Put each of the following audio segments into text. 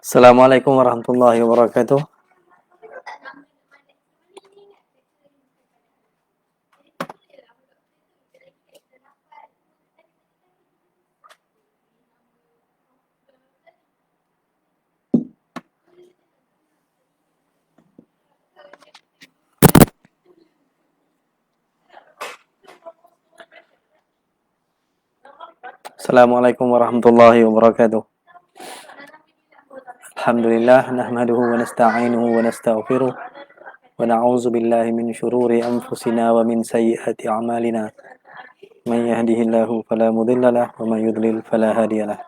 Assalamualaikum warahmatullahi wabarakatuh. Assalamualaikum warahmatullahi wabarakatuh. Alhamdulillah nahmaduhu wa nasta'inuhu wa nastaghfiruh wa na'udzu billahi min syururi anfusina wa min sayyiati a'malina. Man yahdihillahu fala mudilla lahu wa man yudlil fala hadiya lahu.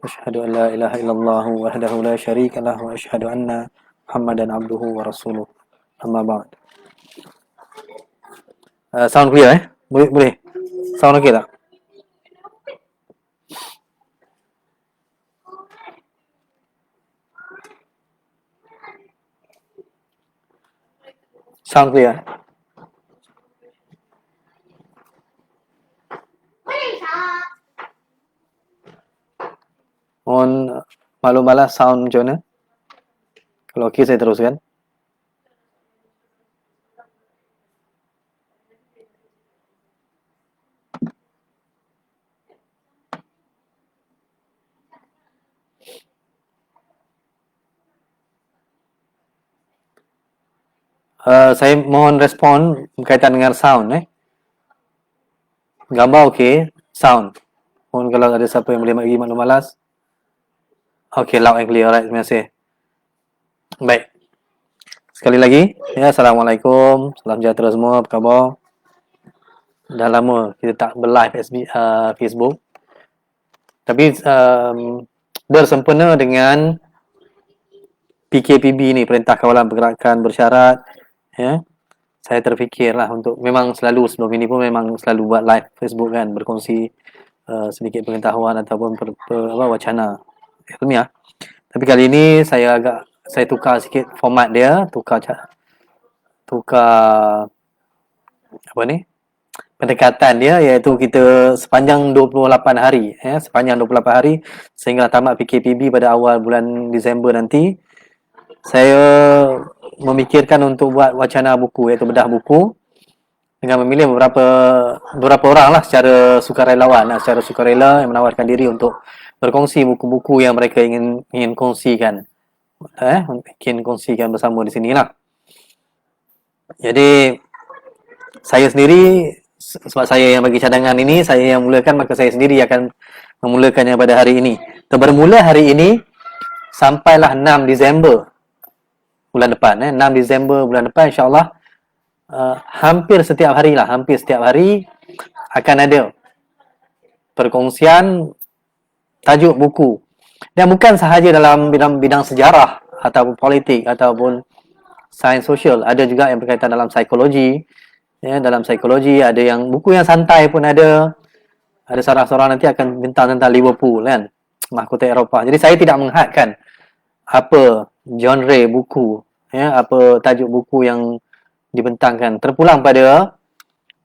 Asyhadu an la ilaha illallah wahdahu la syarika lahu wa asyhadu anna Muhammadan abduhu wa rasuluh. Amma ba'd. Sound clear Boleh boleh. Sound okey tak? Sound clear? Mohon maklumlah sound macam mana. Kalau okey saya teruskan. Saya mohon respon berkaitan dengan sound Gambar okey, sound. Mohon kalau ada siapa yang boleh bagi maklum malas. Okey, loud and clear. Alright, terima kasih. Baik. Sekali lagi, Assalamualaikum. Salam sejahtera semua, apa khabar? Dah lama kita tak berlive Facebook. Tapi bersempena dengan PKPB ni, Perintah Kawalan Pergerakan Bersyarat, saya terfikirlah untuk, memang selalu sebelum ini pun memang selalu buat live Facebook kan, berkongsi sedikit pengetahuan ataupun wacana ilmiah. Tapi kali ini saya tukar sikit format dia, tukar pendekatan dia, iaitu kita sepanjang 28 hari sehingga tamat PKPB pada awal bulan Disember nanti, saya memikirkan untuk buat wacana buku, iaitu bedah buku, dengan memilih beberapa orang lah secara sukarela yang menawarkan diri untuk berkongsi buku-buku yang mereka ingin kongsikan bersama di sinilah. Jadi saya sendiri, sebab saya yang bagi cadangan ini, saya yang mulakan, maka saya sendiri akan memulakannya pada hari ini. Bermula hari ini sampailah 6 Disember bulan depan 6 Disember bulan depan, insya-Allah hampir setiap hari akan ada perkongsian tajuk buku, dan bukan sahaja dalam bidang sejarah ataupun politik ataupun sains sosial, ada juga yang berkaitan dalam psikologi. Dalam psikologi ada yang buku yang santai pun ada seorang-seorang nanti akan bintang tentang Liverpool kan, mahkota Eropah. Jadi saya tidak menghadkan apa genre buku, apa tajuk buku yang dibentangkan, terpulang pada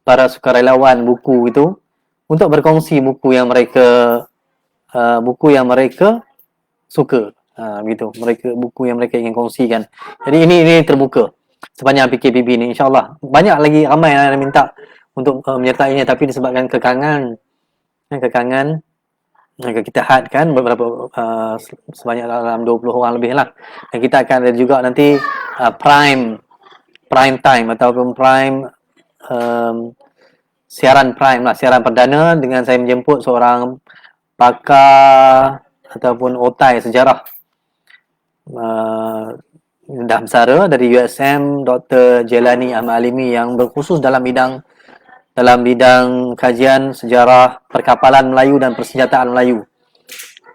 para sukarelawan buku itu untuk berkongsi buku yang mereka suka, buku yang mereka ingin kongsikan. Jadi ini terbuka sepanjang PKPB ni, insya-Allah. Banyak lagi, ramai yang minta untuk menyertainya, tapi disebabkan kekangan maka kita hadkan beberapa sebanyak dalam 20 orang lebih lah. Dan kita akan ada juga nanti prime time ataupun siaran perdana dengan saya menjemput seorang pakar ataupun otai sejarah Damsara dari USM, Dr. Jelani Ahmad Alimi, yang berkhusus dalam bidang kajian sejarah perkapalan Melayu dan persenjataan Melayu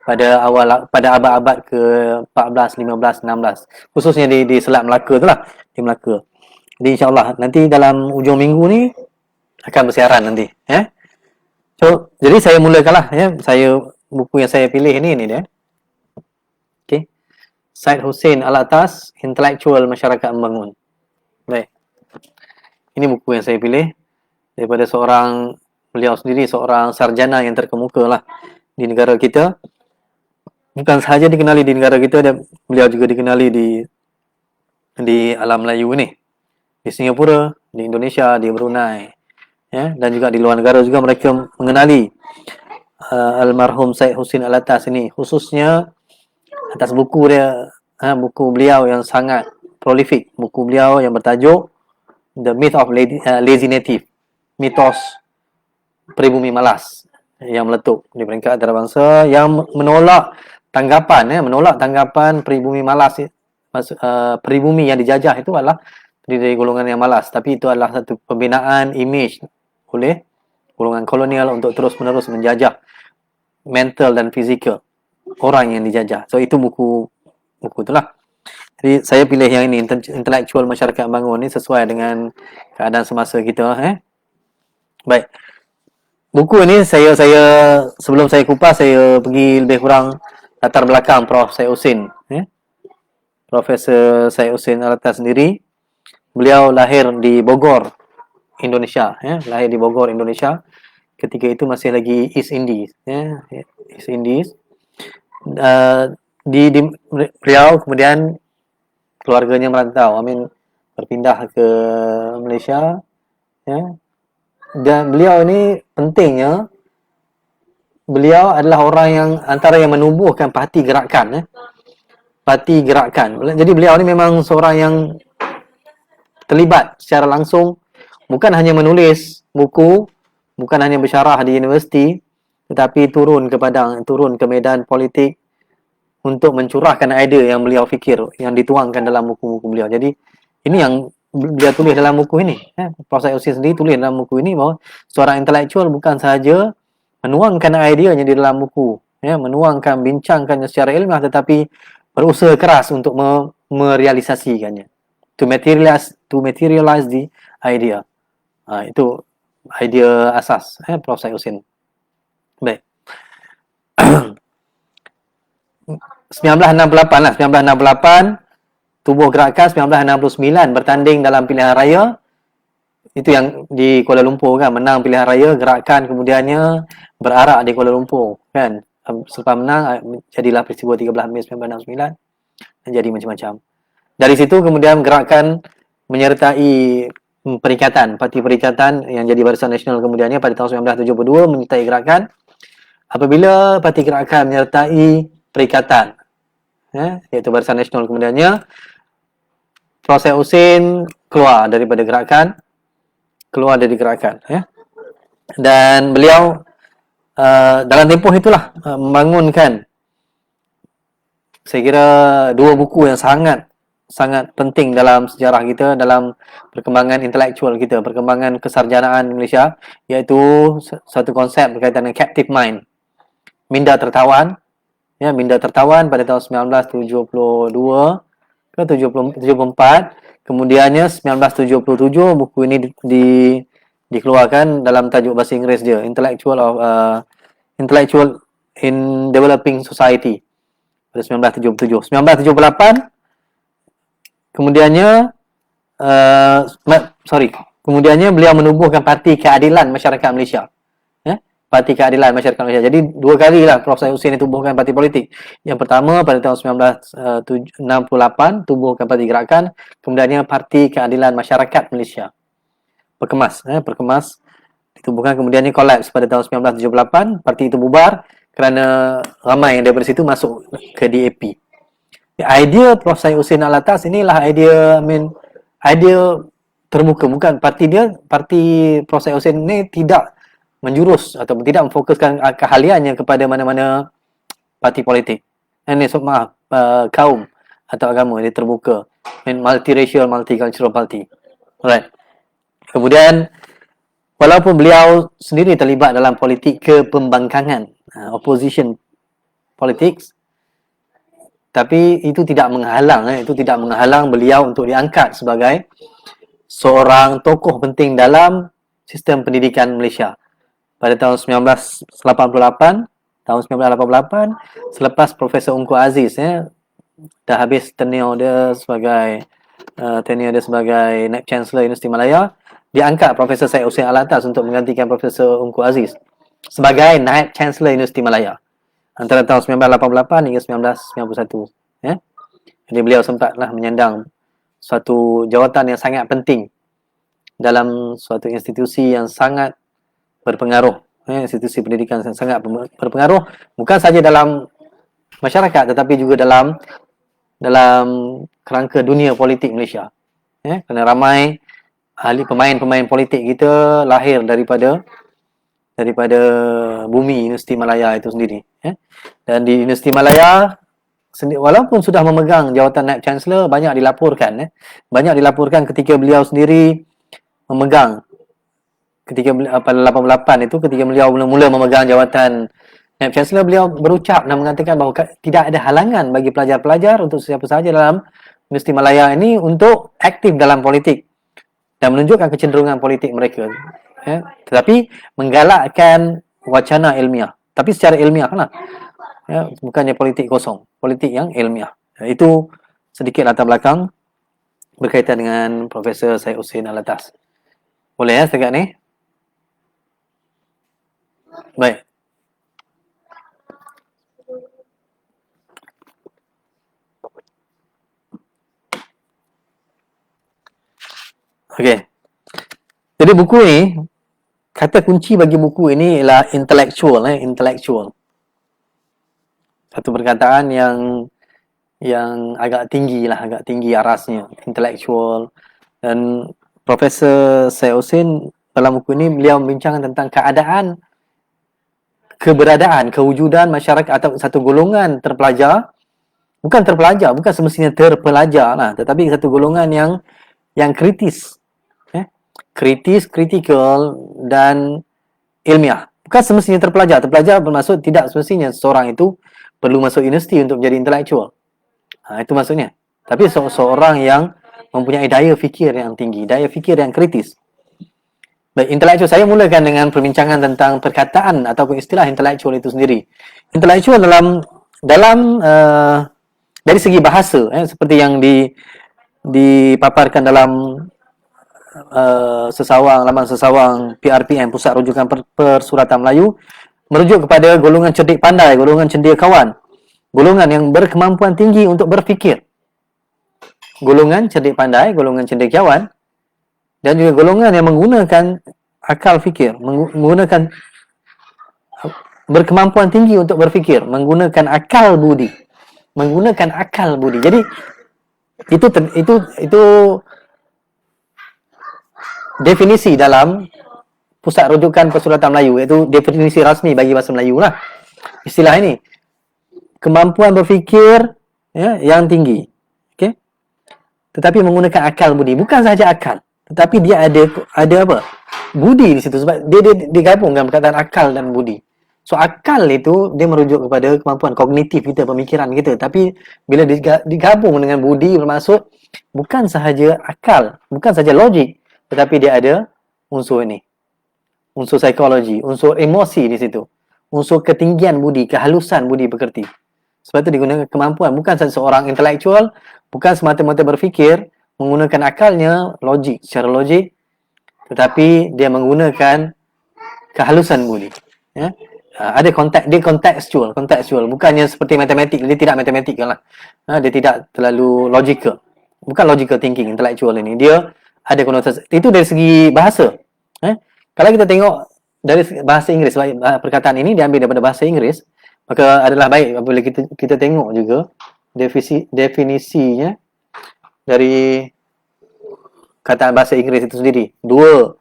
pada abad-abad ke-14, 15, 16, khususnya di Selat Melaka itulah, di Melaka. Jadi insya-Allah nanti dalam ujung minggu ni akan bersiaran nanti, So, jadi saya mulakanlah, buku yang saya pilih ni dia. Okey. Syed Hussein Alatas, Intelektual Masyarakat Membangun. Baik. Ini buku yang saya pilih daripada beliau sendiri seorang sarjana yang terkemuka lah di negara kita. bukan sahaja dikenali di negara kita, beliau juga dikenali di alam Melayu ni, di Singapura, di Indonesia, di Brunei, ya, dan juga di luar negara juga mereka mengenali almarhum Syed Hussein Alatas ini, khususnya atas buku dia, buku beliau yang sangat prolific, buku beliau yang bertajuk The Myth of Lazy Native, mitos pribumi malas yang meletup di peringkat antarabangsa, yang menolak tanggapan pribumi malas, pribumi yang dijajah itu adalah dari golongan yang malas, tapi itu adalah satu pembinaan image oleh golongan kolonial untuk terus-menerus menjajah mental dan fizikal orang yang dijajah. So itu buku itulah. Jadi saya pilih yang ini, intelektual masyarakat bangun ni, sesuai dengan keadaan semasa kita. Baik. Buku ini saya sebelum saya kupas, saya pergi lebih kurang latar belakang Prof. Syed Hussein. Profesor Syed Hussein Alatas sendiri, beliau lahir di Bogor, Indonesia. Lahir di Bogor, Indonesia. Ketika itu masih lagi East Indies. East Indies. Di Riau, kemudian keluarganya merantau, berpindah ke Malaysia, dan beliau ini pentingnya, beliau adalah orang yang antara yang menubuhkan parti gerakan. Jadi beliau ni memang seorang yang terlibat secara langsung, bukan hanya menulis buku, bukan hanya bersyarah di universiti, tetapi turun ke padang, turun ke medan politik untuk mencurahkan idea yang beliau fikir, yang dituangkan dalam buku-buku beliau. Jadi ini yang beliau tulis dalam buku ini. Prof. Syed Hussein sendiri tulis dalam buku ini bahawa seorang intelektual bukan sahaja menuangkan ideanya di dalam buku, menuangkan, bincangkannya secara ilmiah, tetapi berusaha keras untuk merealisasikannya, to materialize the idea. Itu idea asas Prof. Syed Hussein. Baik. 1968 tubuh gerakan. 1969 bertanding dalam pilihan raya, itu yang di Kuala Lumpur kan, menang pilihan raya gerakan, kemudiannya berarak di Kuala Lumpur kan. Selepas menang, jadilah peristiwa 13 Mei 1969 dan jadi macam-macam. Dari situ kemudian gerakan menyertai parti perikatan yang jadi Barisan Nasional, kemudiannya pada tahun 1972 menyertai gerakan. Apabila parti gerakan menyertai perikatan, iaitu Barisan Nasional, kemudiannya Prof. Syed Hussein keluar dari gerakan, dan beliau dalam tempoh itulah membangunkan, saya kira, dua buku yang sangat penting dalam sejarah kita, dalam perkembangan intelektual kita, perkembangan kesarjanaan Malaysia, iaitu satu konsep berkaitan dengan captive mind, minda tertawan. Minda tertawan pada tahun 1972 ke 74. Kemudiannya 1977 buku ini dikeluarkan dalam tajuk bahasa Inggeris dia, Intellectual in Developing Society pada 1977. 1978 kemudiannya beliau menubuhkan Parti Keadilan Masyarakat Malaysia. Parti Keadilan Masyarakat Malaysia. Jadi dua kalilah Prof. Syed Hussein tubuhkan parti politik. Yang pertama pada tahun 1968 tubuhkan parti gerakan, kemudiannya Parti Keadilan Masyarakat Malaysia. Perkemas ditubuhkan, kemudiannya kolaps pada tahun 1978, parti itu bubar kerana ramai yang daripada situ masuk ke DAP. Idea Prof. Syed Hussein Alatas inilah idea terbuka, bukan parti Prof. Syed Hussein ni tidak menjurus atau tidak memfokuskan keahliannya kepada mana-mana parti politik. Kaum atau agama, dia terbuka. Multiracial, multicultural party. Alright. Kemudian, walaupun beliau sendiri terlibat dalam politik kepembangkangan, opposition politics, tapi itu tidak menghalang beliau untuk diangkat sebagai seorang tokoh penting dalam sistem pendidikan Malaysia. Pada tahun 1988, selepas Profesor Ungku Aziz dah habis tenure dia sebagai Naib Chancellor Universiti Malaya, diangkat Profesor Syed Hussein Alatas untuk menggantikan Profesor Ungku Aziz sebagai Naib Chancellor Universiti Malaya. antara tahun 1988 hingga 1991. Ya. Jadi beliau sempatlah menyandang suatu jawatan yang sangat penting dalam suatu institusi yang sangat berpengaruh, institusi pendidikan yang sangat berpengaruh, bukan saja dalam masyarakat tetapi juga dalam kerangka dunia politik Malaysia. Kerana ramai ahli pemain-pemain politik kita lahir daripada bumi Universiti Malaya itu sendiri. Dan di Universiti Malaya walaupun sudah memegang jawatan Naib Chancellor, banyak dilaporkan ketika beliau sendiri memegang, ketika pada 88 itu, ketika beliau mula-mula memegang jawatan Naib Chancellor, beliau berucap dan mengatakan bahawa tidak ada halangan bagi pelajar-pelajar untuk siapa sahaja dalam Universiti Malaya ini untuk aktif dalam politik dan menunjukkan kecenderungan politik mereka. Tetapi menggalakkan wacana ilmiah, tapi secara ilmiah lah. Bukannya politik kosong, politik yang ilmiah. Itu sedikit latar belakang berkaitan dengan Profesor Syed Hussein Alatas. Boleh setakat ni? Baik. Okey. Jadi buku ni, kata kunci bagi buku ini ialah intellectual. Satu perkataan yang agak tinggi arasnya, intellectual. Dan Profesor Syed Hussein dalam buku ini beliau membincangkan tentang keberadaan, kewujudan masyarakat atau satu golongan terpelajar, bukan semestinya terpelajar lah, tetapi satu golongan yang kritis, kritikal dan ilmiah. Bukan semestinya terpelajar bermaksud tidak semestinya seseorang itu perlu masuk universiti untuk menjadi intelektual. Itu maksudnya. Tapi seorang yang mempunyai daya fikir yang tinggi, daya fikir yang kritis. Baik, intelektual, saya mulakan dengan perbincangan tentang perkataan ataupun istilah intelektual itu sendiri. Intelektual dari segi bahasa, seperti yang dipaparkan dalam laman sesawang PRPM, Pusat Rujukan Persuratan Melayu, merujuk kepada golongan cerdik pandai, golongan cendekiawan, golongan yang berkemampuan tinggi untuk berfikir. Golongan cerdik pandai, golongan cendekiawan, dan juga golongan yang menggunakan akal fikir, berkemampuan tinggi untuk berfikir, menggunakan akal budi. Jadi itu definisi dalam Pusat Rujukan Persuratan Melayu, iaitu definisi rasmi bagi bahasa Melayu lah. Istilah ini, kemampuan berfikir yang tinggi, okey, tetapi menggunakan akal budi. Bukan sahaja akal, tetapi dia ada apa? Budi di situ, sebab dia digabungkan perkataan akal dan budi. So akal itu dia merujuk kepada kemampuan kognitif kita, pemikiran kita, tapi bila digabung dengan budi bermaksud bukan sahaja akal, bukan sahaja logik, tetapi dia ada unsur ini, unsur psikologi, unsur emosi di situ, unsur ketinggian budi, kehalusan budi pekerti. Sebab itu digunakan kemampuan, bukan sahaja seorang intelektual, bukan semata-mata berfikir menggunakan akalnya secara logik, tetapi dia menggunakan kehalusan budi. Ada dia kontekstual, bukannya seperti matematik. Dia tidak matematik lah. Dia tidak terlalu logical, bukan logical thinking intellectual ini. Dia ada konotasi itu dari segi bahasa. Kalau kita tengok dari bahasa Inggeris, perkataan ini diambil daripada bahasa Inggeris, maka adalah baik apabila kita tengok juga definisinya dari kataan bahasa Inggeris itu sendiri. Dua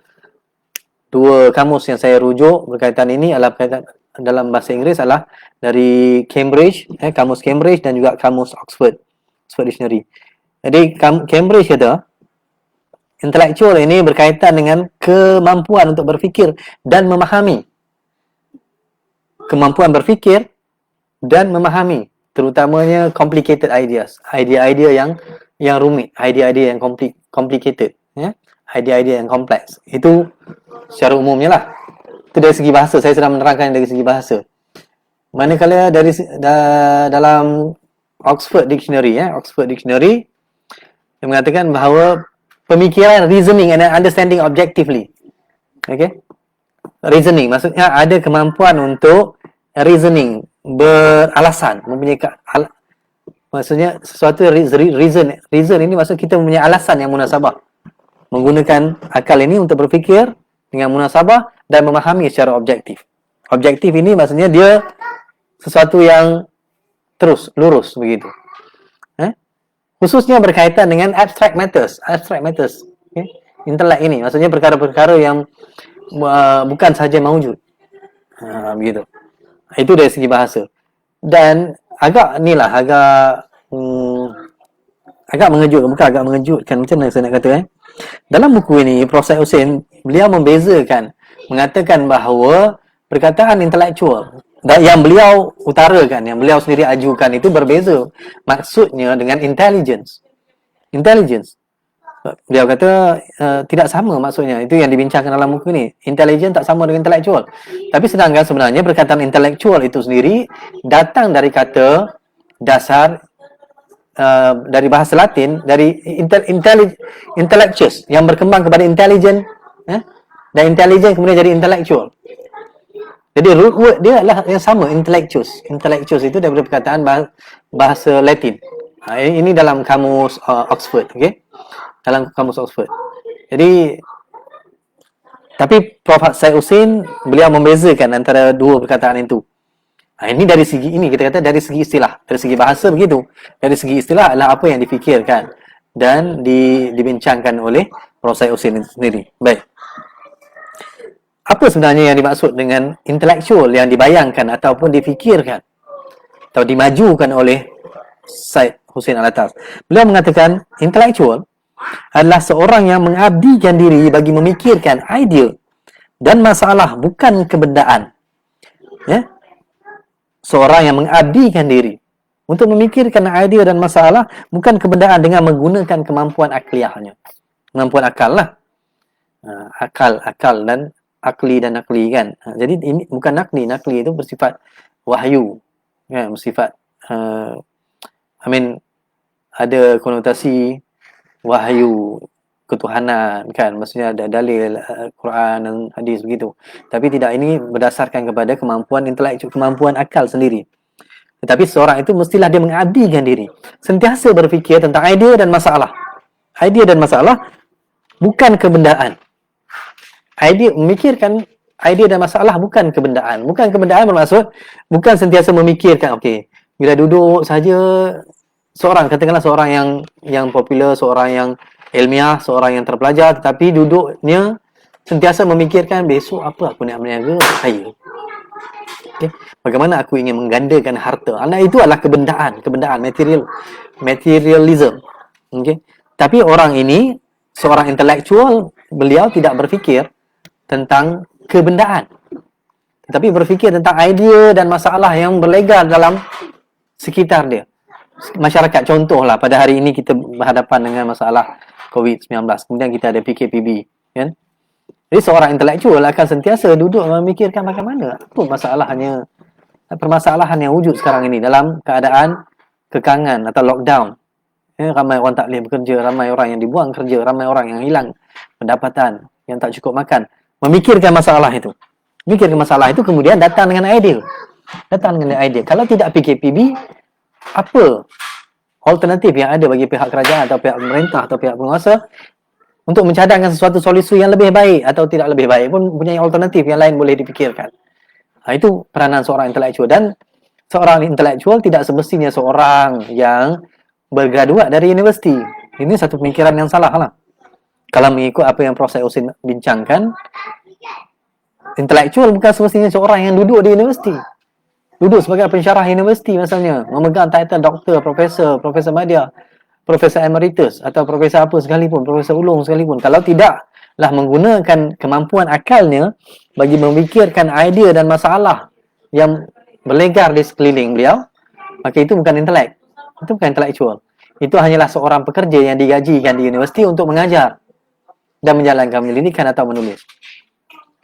kamus yang saya rujuk berkaitan ini adalah berkaitan dalam bahasa Inggeris adalah dari Cambridge, kamus Cambridge, dan juga kamus Oxford Dictionary. Jadi Cambridge kata intelektual ini berkaitan dengan kemampuan untuk berfikir dan memahami. Kemampuan berfikir dan memahami, terutamanya complicated ideas, idea-idea yang rumit, idea-idea yang complicated, idea-idea yang kompleks. Itu secara umumnya lah. Itu dari segi bahasa, saya sedang menerangkan dari segi bahasa. Manakala dalam Oxford Dictionary, dia mengatakan bahawa pemikiran, reasoning and understanding objectively. Okay? Reasoning maksudnya ada kemampuan untuk reasoning, beralasan, maksudnya sesuatu reason ini maksud kita mempunyai alasan yang munasabah, menggunakan akal ini untuk berfikir dengan munasabah dan memahami secara objektif. Objektif ini maksudnya dia sesuatu yang terus lurus begitu. Khususnya berkaitan dengan abstract matters, okay? Intelek ini maksudnya perkara-perkara yang bukan sahaja maujud, begitu. Itu dari segi bahasa. Dan agak mengejutkan, macam mana saya nak kata dalam buku ini Prof. Syed Hussein beliau membezakan, mengatakan bahawa perkataan intelektual yang beliau utarakan, yang beliau sendiri ajukan itu berbeza maksudnya dengan intelligence. Beliau kata tidak sama maksudnya. Itu yang dibincangkan dalam buku ini. Intelligent tak sama dengan intellectual. Tapi sedangkan sebenarnya perkataan intellectual itu sendiri datang dari kata dasar dari bahasa Latin, dari intellectus yang berkembang kepada intelligent, dan intelligent kemudian jadi intellectual. Jadi root word dia adalah yang sama, intellectus. Intellectus itu daripada perkataan bahasa Latin. Ini dalam kamus Oxford, okey? Dalam kamus Oxford. Jadi tapi Prof. Syed Hussein beliau membezakan antara dua perkataan itu. Ini dari segi ini kita kata dari segi istilah, dari segi bahasa begitu. Dari segi istilah adalah apa yang difikirkan dan dibincangkan oleh Prof. Syed Hussein sendiri. Baik. Apa sebenarnya yang dimaksud dengan intelektual yang dibayangkan ataupun difikirkan atau dimajukan oleh Syed Hussein Alatas? Beliau mengatakan intelektual adalah seorang yang mengabdikan diri bagi memikirkan idea dan masalah, bukan kebendaan. Seorang yang mengabdikan diri untuk memikirkan idea dan masalah, bukan kebendaan, dengan menggunakan kemampuan akliahnya. Kemampuan akal lah. Akal dan akli kan. Jadi ini bukan nakli itu bersifat wahyu, bersifat ada konotasi wahyu ketuhanan kan, maksudnya ada dalil Quran dan hadis begitu. Tapi tidak, ini berdasarkan kepada kemampuan intelektual, kemampuan akal sendiri. Tetapi seorang itu mestilah dia mengabdikan diri, sentiasa berfikir tentang idea dan masalah. Idea dan masalah bukan kebendaan. Memikirkan idea dan masalah bukan kebendaan. Bukan kebendaan bermaksud bukan sentiasa memikirkan, okey, bila duduk saja seorang, katakanlah seorang yang popular, seorang yang ilmiah, seorang yang terpelajar, tetapi duduknya sentiasa memikirkan besok apa aku nak berniaga untuk saya. Okay. Bagaimana aku ingin menggandakan harta. Itu adalah kebendaan, materialism. Okay. Tapi orang ini seorang intelektual, beliau tidak berfikir tentang kebendaan, tetapi berfikir tentang idea dan masalah yang berlegar dalam sekitar dia. Masyarakat, contohlah pada hari ini kita berhadapan dengan masalah COVID-19, kemudian kita ada PKPB, kan? Jadi seorang intelektual akan sentiasa duduk memikirkan bagaimana, apa masalahnya, permasalahan yang wujud sekarang ini dalam keadaan kekangan atau lockdown. Ramai orang tak boleh bekerja, ramai orang yang dibuang kerja, ramai orang yang hilang pendapatan, yang tak cukup makan. Memikirkan masalah itu. Memikirkan masalah itu, kemudian datang dengan idea. Kalau tidak PKPB, apa alternatif yang ada bagi pihak kerajaan atau pihak pemerintah atau pihak penguasa untuk mencadangkan sesuatu solusi yang lebih baik, atau tidak lebih baik pun punya alternatif yang lain boleh dipikirkan. Itu peranan seorang intelektual. Dan seorang intelektual tidak semestinya seorang yang bergraduat dari universiti. Ini satu pemikiran yang salah lah. Kalau mengikut apa yang Prof. Syed Hussein bincangkan, intelektual bukan semestinya seorang yang duduk di universiti. Duduk sebagai pensyarah universiti misalnya, memegang title doktor, profesor madya, profesor emeritus, atau profesor apa sekalipun, profesor ulung sekalipun. Kalau tidaklah menggunakan kemampuan akalnya bagi memikirkan idea dan masalah yang berlegar di sekeliling beliau, maka itu bukan intelek. Itu bukan intelektual. Itu hanyalah seorang pekerja yang digajikan di universiti untuk mengajar dan menjalankan penyelidikan atau menulis.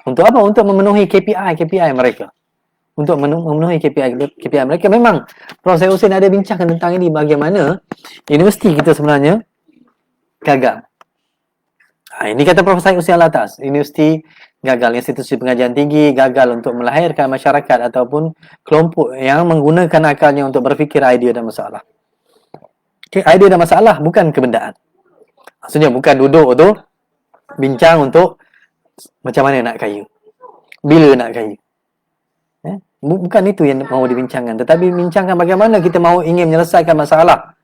Untuk apa? Untuk memenuhi KPI mereka. Untuk memenuhi KPI mereka. Memang Prof. Syed Hussein ada bincangkan tentang ini, bagaimana universiti kita sebenarnya gagal. Ini kata Prof. Syed Hussein Alatas. Universiti gagal institusi pengajian tinggi, gagal untuk melahirkan masyarakat ataupun kelompok yang menggunakan akalnya untuk berfikir idea dan masalah. Okay, idea dan masalah bukan kebendaan. Maksudnya bukan duduk tu bincang untuk macam mana nak kaya, bila nak kaya. Bukan itu yang mahu dibincangkan, tetapi bincangkan bagaimana kita mahu ingin menyelesaikan masalah.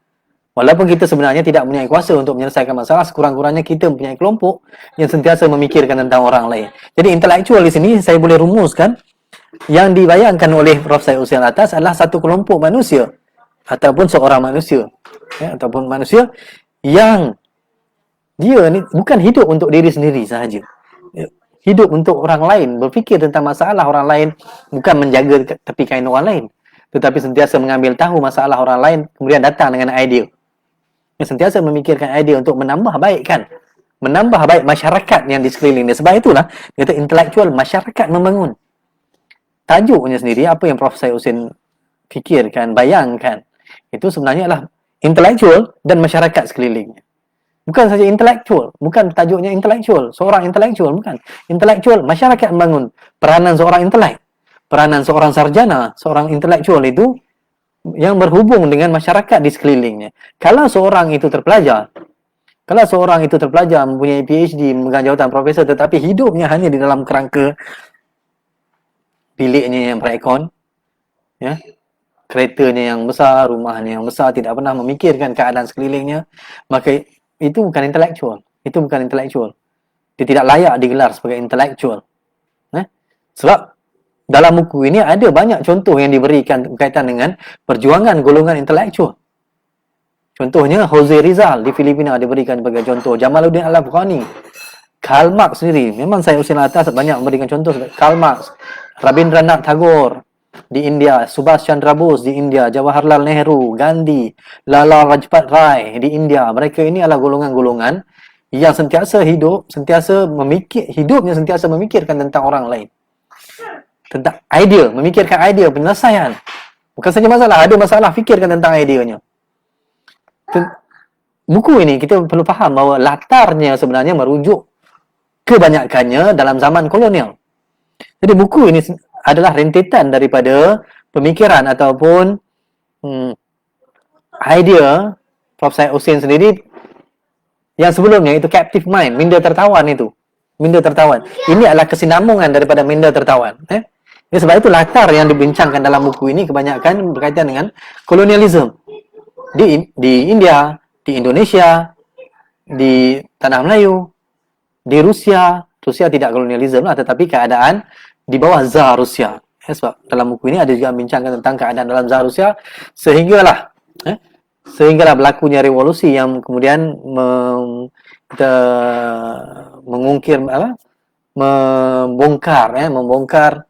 Walaupun kita sebenarnya tidak mempunyai kuasa untuk menyelesaikan masalah, sekurang-kurangnya kita mempunyai kelompok yang sentiasa memikirkan tentang orang lain. Jadi intelektual di sini saya boleh rumuskan, yang dibayangkan oleh Prof. Syed Hussein Alatas adalah satu kelompok manusia ataupun seorang manusia, ataupun manusia yang dia ni bukan hidup untuk diri sendiri sahaja, hidup untuk orang lain, berfikir tentang masalah orang lain, bukan menjaga tepi kain orang lain, tetapi sentiasa mengambil tahu masalah orang lain, kemudian datang dengan idea. Sentiasa memikirkan idea untuk menambah baik masyarakat yang di sekeliling dia. Sebab itulah dia kata intelektual masyarakat membangun. Tajuknya sendiri, apa yang Prof. Syed Hussein fikirkan, bayangkan, itu sebenarnya adalah intelektual dan masyarakat sekelilingnya. Bukan saja intelektual, bukan tajuknya intelektual, seorang intelektual, bukan. Intelektual, masyarakat membangun. Peranan seorang intelek, peranan seorang sarjana, seorang intelektual itu yang berhubung dengan masyarakat di sekelilingnya. Kalau seorang itu terpelajar, mempunyai PhD, memegang jawatan profesor, tetapi hidupnya hanya di dalam kerangka biliknya yang berekon, keretanya yang besar, rumahnya yang besar, tidak pernah memikirkan keadaan sekelilingnya, maka itu bukan intelektual. Dia tidak layak digelar sebagai intelektual. Sebab dalam buku ini ada banyak contoh yang diberikan berkaitan dengan perjuangan golongan intelektual. Contohnya Jose Rizal di Filipina diberikan sebagai contoh, Jamaluddin Al-Afghani, Karl Marx sendiri. Memang saya usil atas banyak memberikan contoh seperti Karl Marx, Rabindranath Tagore di India, Subhash Chandra Bose di India, Jawaharlal Nehru, Gandhi, Lala Rajpat Rai di India. Mereka ini adalah golongan-golongan yang sentiasa memikirkan tentang orang lain. Tentang idea, memikirkan idea, penyelesaian. Bukan saja masalah, ada masalah, fikirkan tentang ideanya. Buku ini kita perlu faham bahawa latarnya sebenarnya merujuk kebanyakannya dalam zaman kolonial. Jadi buku ini adalah rentetan daripada pemikiran ataupun idea Prof. Syed Hussein sendiri yang sebelumnya itu captive mind, minda tertawan itu. Minda tertawan. Ini adalah kesinambungan daripada minda tertawan. Sebab itu latar yang dibincangkan dalam buku ini kebanyakan berkaitan dengan kolonialisme. Di India, di Indonesia, di Tanah Melayu, di Rusia. Rusia tidak kolonialisme lah, tetapi keadaan di bawah Tsar Rusia. Sebab dalam buku ini ada juga bincangkan tentang keadaan dalam Tsar Rusia, sehinggalah berlakunya revolusi yang kemudian membongkar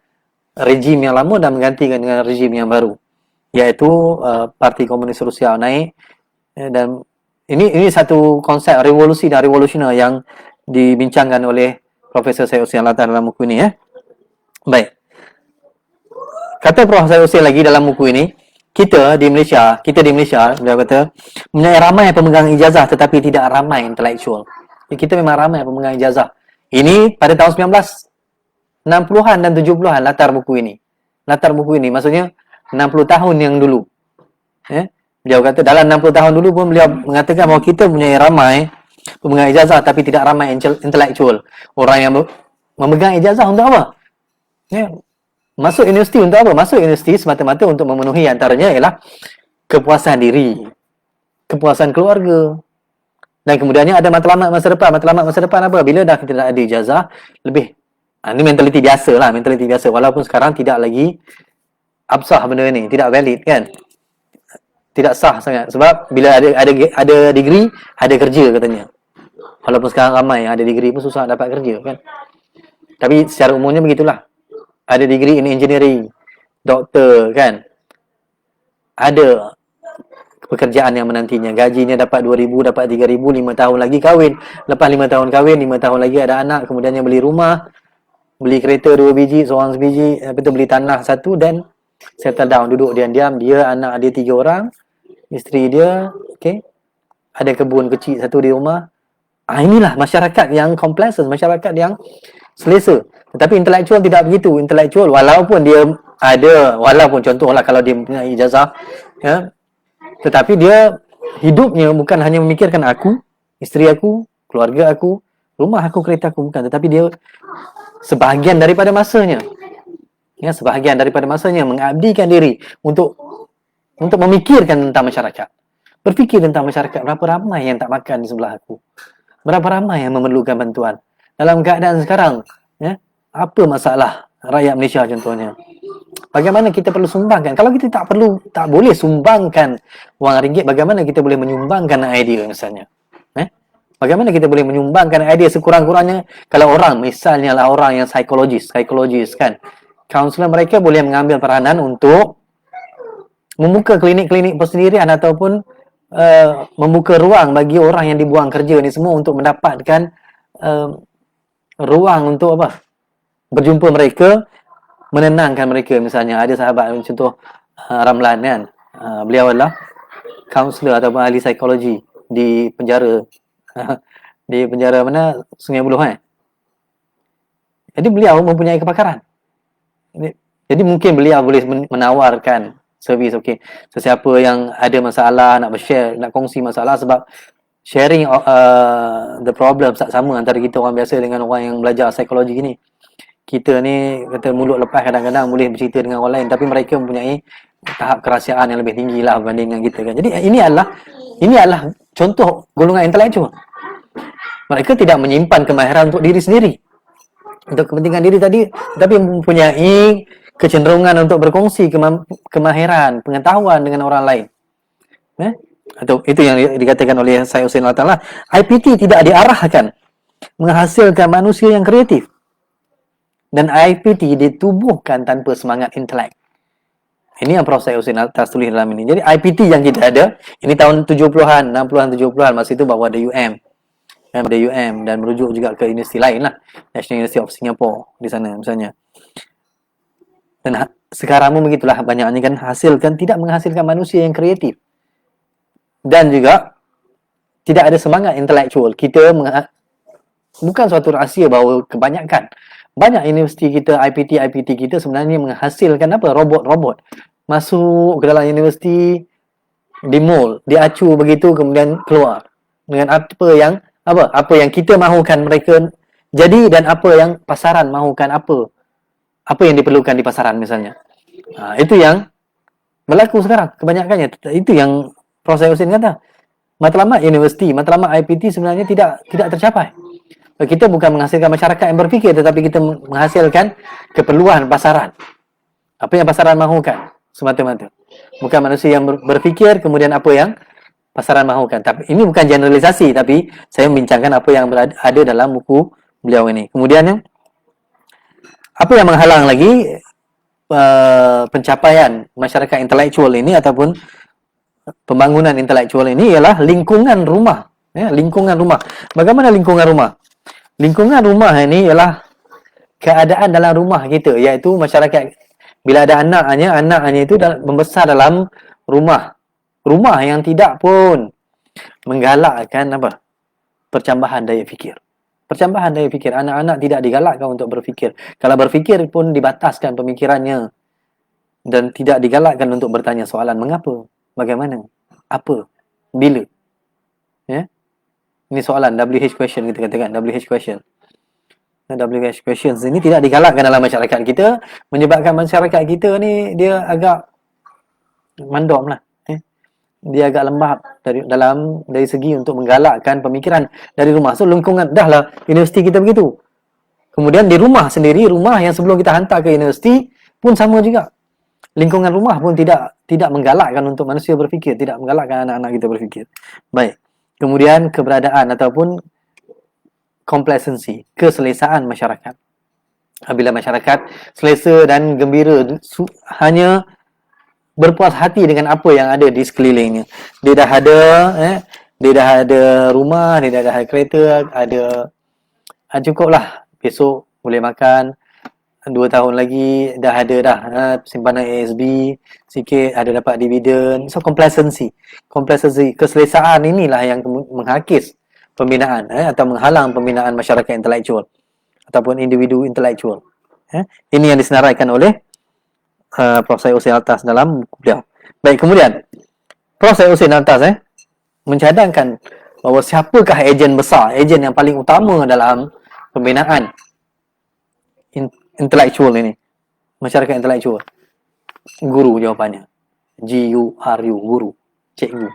rejim yang lama dan menggantikan dengan rejim yang baru, yaitu Parti Komunis Rusia naik. Dan ini satu konsep revolusi dan revolusioner yang dibincangkan oleh Profesor Syed Hussein Alatas dalam buku ini. Baik. Kata Prof. Syed Hussein lagi dalam buku ini, kita di Malaysia, dia kata, mempunyai ramai pemegang ijazah tetapi tidak ramai intelektual. Kita memang ramai pemegang ijazah. Ini pada tahun 1960-an dan 70-an latar buku ini. Maksudnya 60 tahun yang dulu. Beliau kata dalam 60 tahun dulu pun beliau mengatakan bahawa kita mempunyai ramai pemegang ijazah tapi tidak ramai intelektual. Orang yang memegang ijazah untuk apa? Masuk universiti untuk apa? Masuk universiti semata-mata untuk memenuhi antaranya ialah kepuasan diri, kepuasan keluarga. Dan kemudiannya ada matlamat masa depan. Matlamat masa depan apa? Bila dah kita ada ijazah, lebih. Ini mentaliti biasa lah, mentaliti biasa. Walaupun sekarang tidak lagi absah benda ni, tidak valid kan? Tidak sah sangat. Sebab bila ada degree, ada kerja katanya. Walaupun sekarang ramai yang ada degree pun susah dapat kerja kan? Tapi secara umumnya begitulah. Ada degree in engineering, doktor kan? Ada pekerjaan yang menantinya, gajinya dapat 2,000, dapat 3,000, 5 tahun lagi kahwin. Lepas 5 tahun kahwin, 5 tahun lagi ada anak, kemudiannya beli rumah, beli kereta 2 biji, seorang sebiji, beli tanah 1 dan settle down, duduk diam-diam, dia, anak dia 3 orang, isteri dia, okey. Ada kebun kecil 1 di rumah. Inilah masyarakat yang complacent, masyarakat yang selesa. Tetapi intelektual tidak begitu. Intelektual walaupun contohlah kalau dia punya ijazah, ya, tetapi dia hidupnya bukan hanya memikirkan aku, isteri aku, keluarga aku, rumah aku, kereta aku, bukan. Tetapi dia sebahagian daripada masanya, sebahagian daripada masanya mengabdikan diri untuk memikirkan tentang masyarakat. Berfikir tentang masyarakat, berapa ramai yang tak makan di sebelah aku. Berapa ramai yang memerlukan bantuan. Dalam keadaan sekarang, apa masalah rakyat Malaysia contohnya? Bagaimana kita perlu sumbangkan? Kalau kita tak boleh sumbangkan wang ringgit, bagaimana kita boleh menyumbangkan idea misalnya? Bagaimana kita boleh menyumbangkan idea sekurang-kurangnya? Kalau misalnya lah orang yang psikologis kan, kaunselor mereka boleh mengambil peranan untuk membuka klinik-klinik persendirian ataupun membuka ruang bagi orang yang dibuang kerja ni semua untuk mendapatkan ruang untuk berjumpa mereka, menenangkan mereka. Misalnya ada sahabat contoh Ramlan kan, beliau adalah kaunselor ataupun ahli psikologi di penjara di penjara mana, Sungai Buloh Jadi beliau mempunyai kepakaran. Jadi mungkin beliau boleh menawarkan servis, sesiapa yang ada masalah, nak share, nak kongsi masalah, sebab sharing the problem tak sama antara kita orang biasa dengan orang yang belajar psikologi ni. Kita ni kata mulut lepas, kadang-kadang boleh bercerita dengan orang lain, tapi mereka mempunyai tahap kerahsiaan yang lebih tinggi lah berbanding dengan kita kan. Jadi ini adalah contoh golongan intelektual. Mereka tidak menyimpan kemahiran untuk diri sendiri, untuk kepentingan diri tadi, tapi mempunyai kecenderungan untuk berkongsi kemahiran, pengetahuan dengan orang lain. Atau itu yang dikatakan oleh Syed Hussein Al-Ta'ala, IPT tidak diarahkan menghasilkan manusia yang kreatif, dan IPT ditubuhkan tanpa semangat intelek. Ini yang Prof. Syed Hussein Al-Ta'ala tulis dalam ini. Jadi IPT yang kita ada, ini tahun 70-an, 60-an, 70-an, masa itu bahawa ada UM. Ada UM dan merujuk juga ke universiti lain lah, National University of Singapore di sana misalnya. Dan sekarang pun begitulah, banyaknya kan tidak menghasilkan manusia yang kreatif, dan juga tidak ada semangat intelektual. Bukan suatu rahsia bahawa kebanyakan banyak universiti kita, IPT kita sebenarnya menghasilkan robot-robot masuk ke dalam universiti, di mall, diacu begitu, kemudian keluar dengan apa yang kita mahukan mereka jadi, dan apa yang pasaran mahukan, apa yang diperlukan di pasaran misalnya. Itu yang berlaku sekarang kebanyakannya. Itu yang Prof. Hussein kata, matlamat universiti, matlamat IPT sebenarnya tidak tercapai. Kita bukan menghasilkan masyarakat yang berfikir, tetapi kita menghasilkan keperluan pasaran, apa yang pasaran mahukan semata-mata. Bukan manusia yang berfikir kemudian apa yang pasaran mahukan. Tapi ini bukan generalisasi, tapi saya membincangkan apa yang ada dalam buku beliau ini. Kemudian apa yang menghalang lagi pencapaian masyarakat intelektual ini ataupun pembangunan intelektual ini ialah lingkungan rumah. Lingkungan rumah. Bagaimana lingkungan rumah? Lingkungan rumah ini ialah keadaan dalam rumah kita, iaitu masyarakat. Bila ada anaknya itu membesar dalam rumah yang tidak pun menggalakkan percambahan daya fikir. Percambahan daya fikir, anak-anak tidak digalakkan untuk berfikir. Kalau berfikir pun dibataskan pemikirannya, dan tidak digalakkan untuk bertanya soalan mengapa, bagaimana, apa, bila. Ini soalan WH question, kita katakan WH question. WH questions ini tidak digalakkan dalam masyarakat kita, menyebabkan masyarakat kita ni dia agak mandom lah. Dia agak lembab dari segi untuk menggalakkan pemikiran dari rumah. So lingkungan, dahlah universiti kita begitu. Kemudian di rumah sendiri, rumah yang sebelum kita hantar ke universiti pun sama juga. Lingkungan rumah pun tidak menggalakkan untuk manusia berfikir, tidak menggalakkan anak-anak kita berfikir. Baik. Kemudian keberadaan ataupun complacency, keselesaan masyarakat. Bila masyarakat selesa dan gembira, hanya berpuas hati dengan apa yang ada di sekelilingnya. Dia dah ada rumah, dia dah ada kereta, cukuplah, besok boleh makan, 2 tahun lagi dah ada simpanan ASB sikit, ada dapat dividen. So complacency, keselesaan inilah yang menghakis pembinaan atau menghalang pembinaan masyarakat intelektual ataupun individu intelektual. Ini yang disenaraikan oleh Prof. Syed Hussein Alatas dalam buku beliau. Baik, kemudian Prof. Syed Hussein Alatas mencadangkan bahawa siapakah ejen besar, ejen yang paling utama dalam pembinaan intelektual ini, masyarakat intelektual. Guru jawapannya. G-U-R-U, guru, cikgu.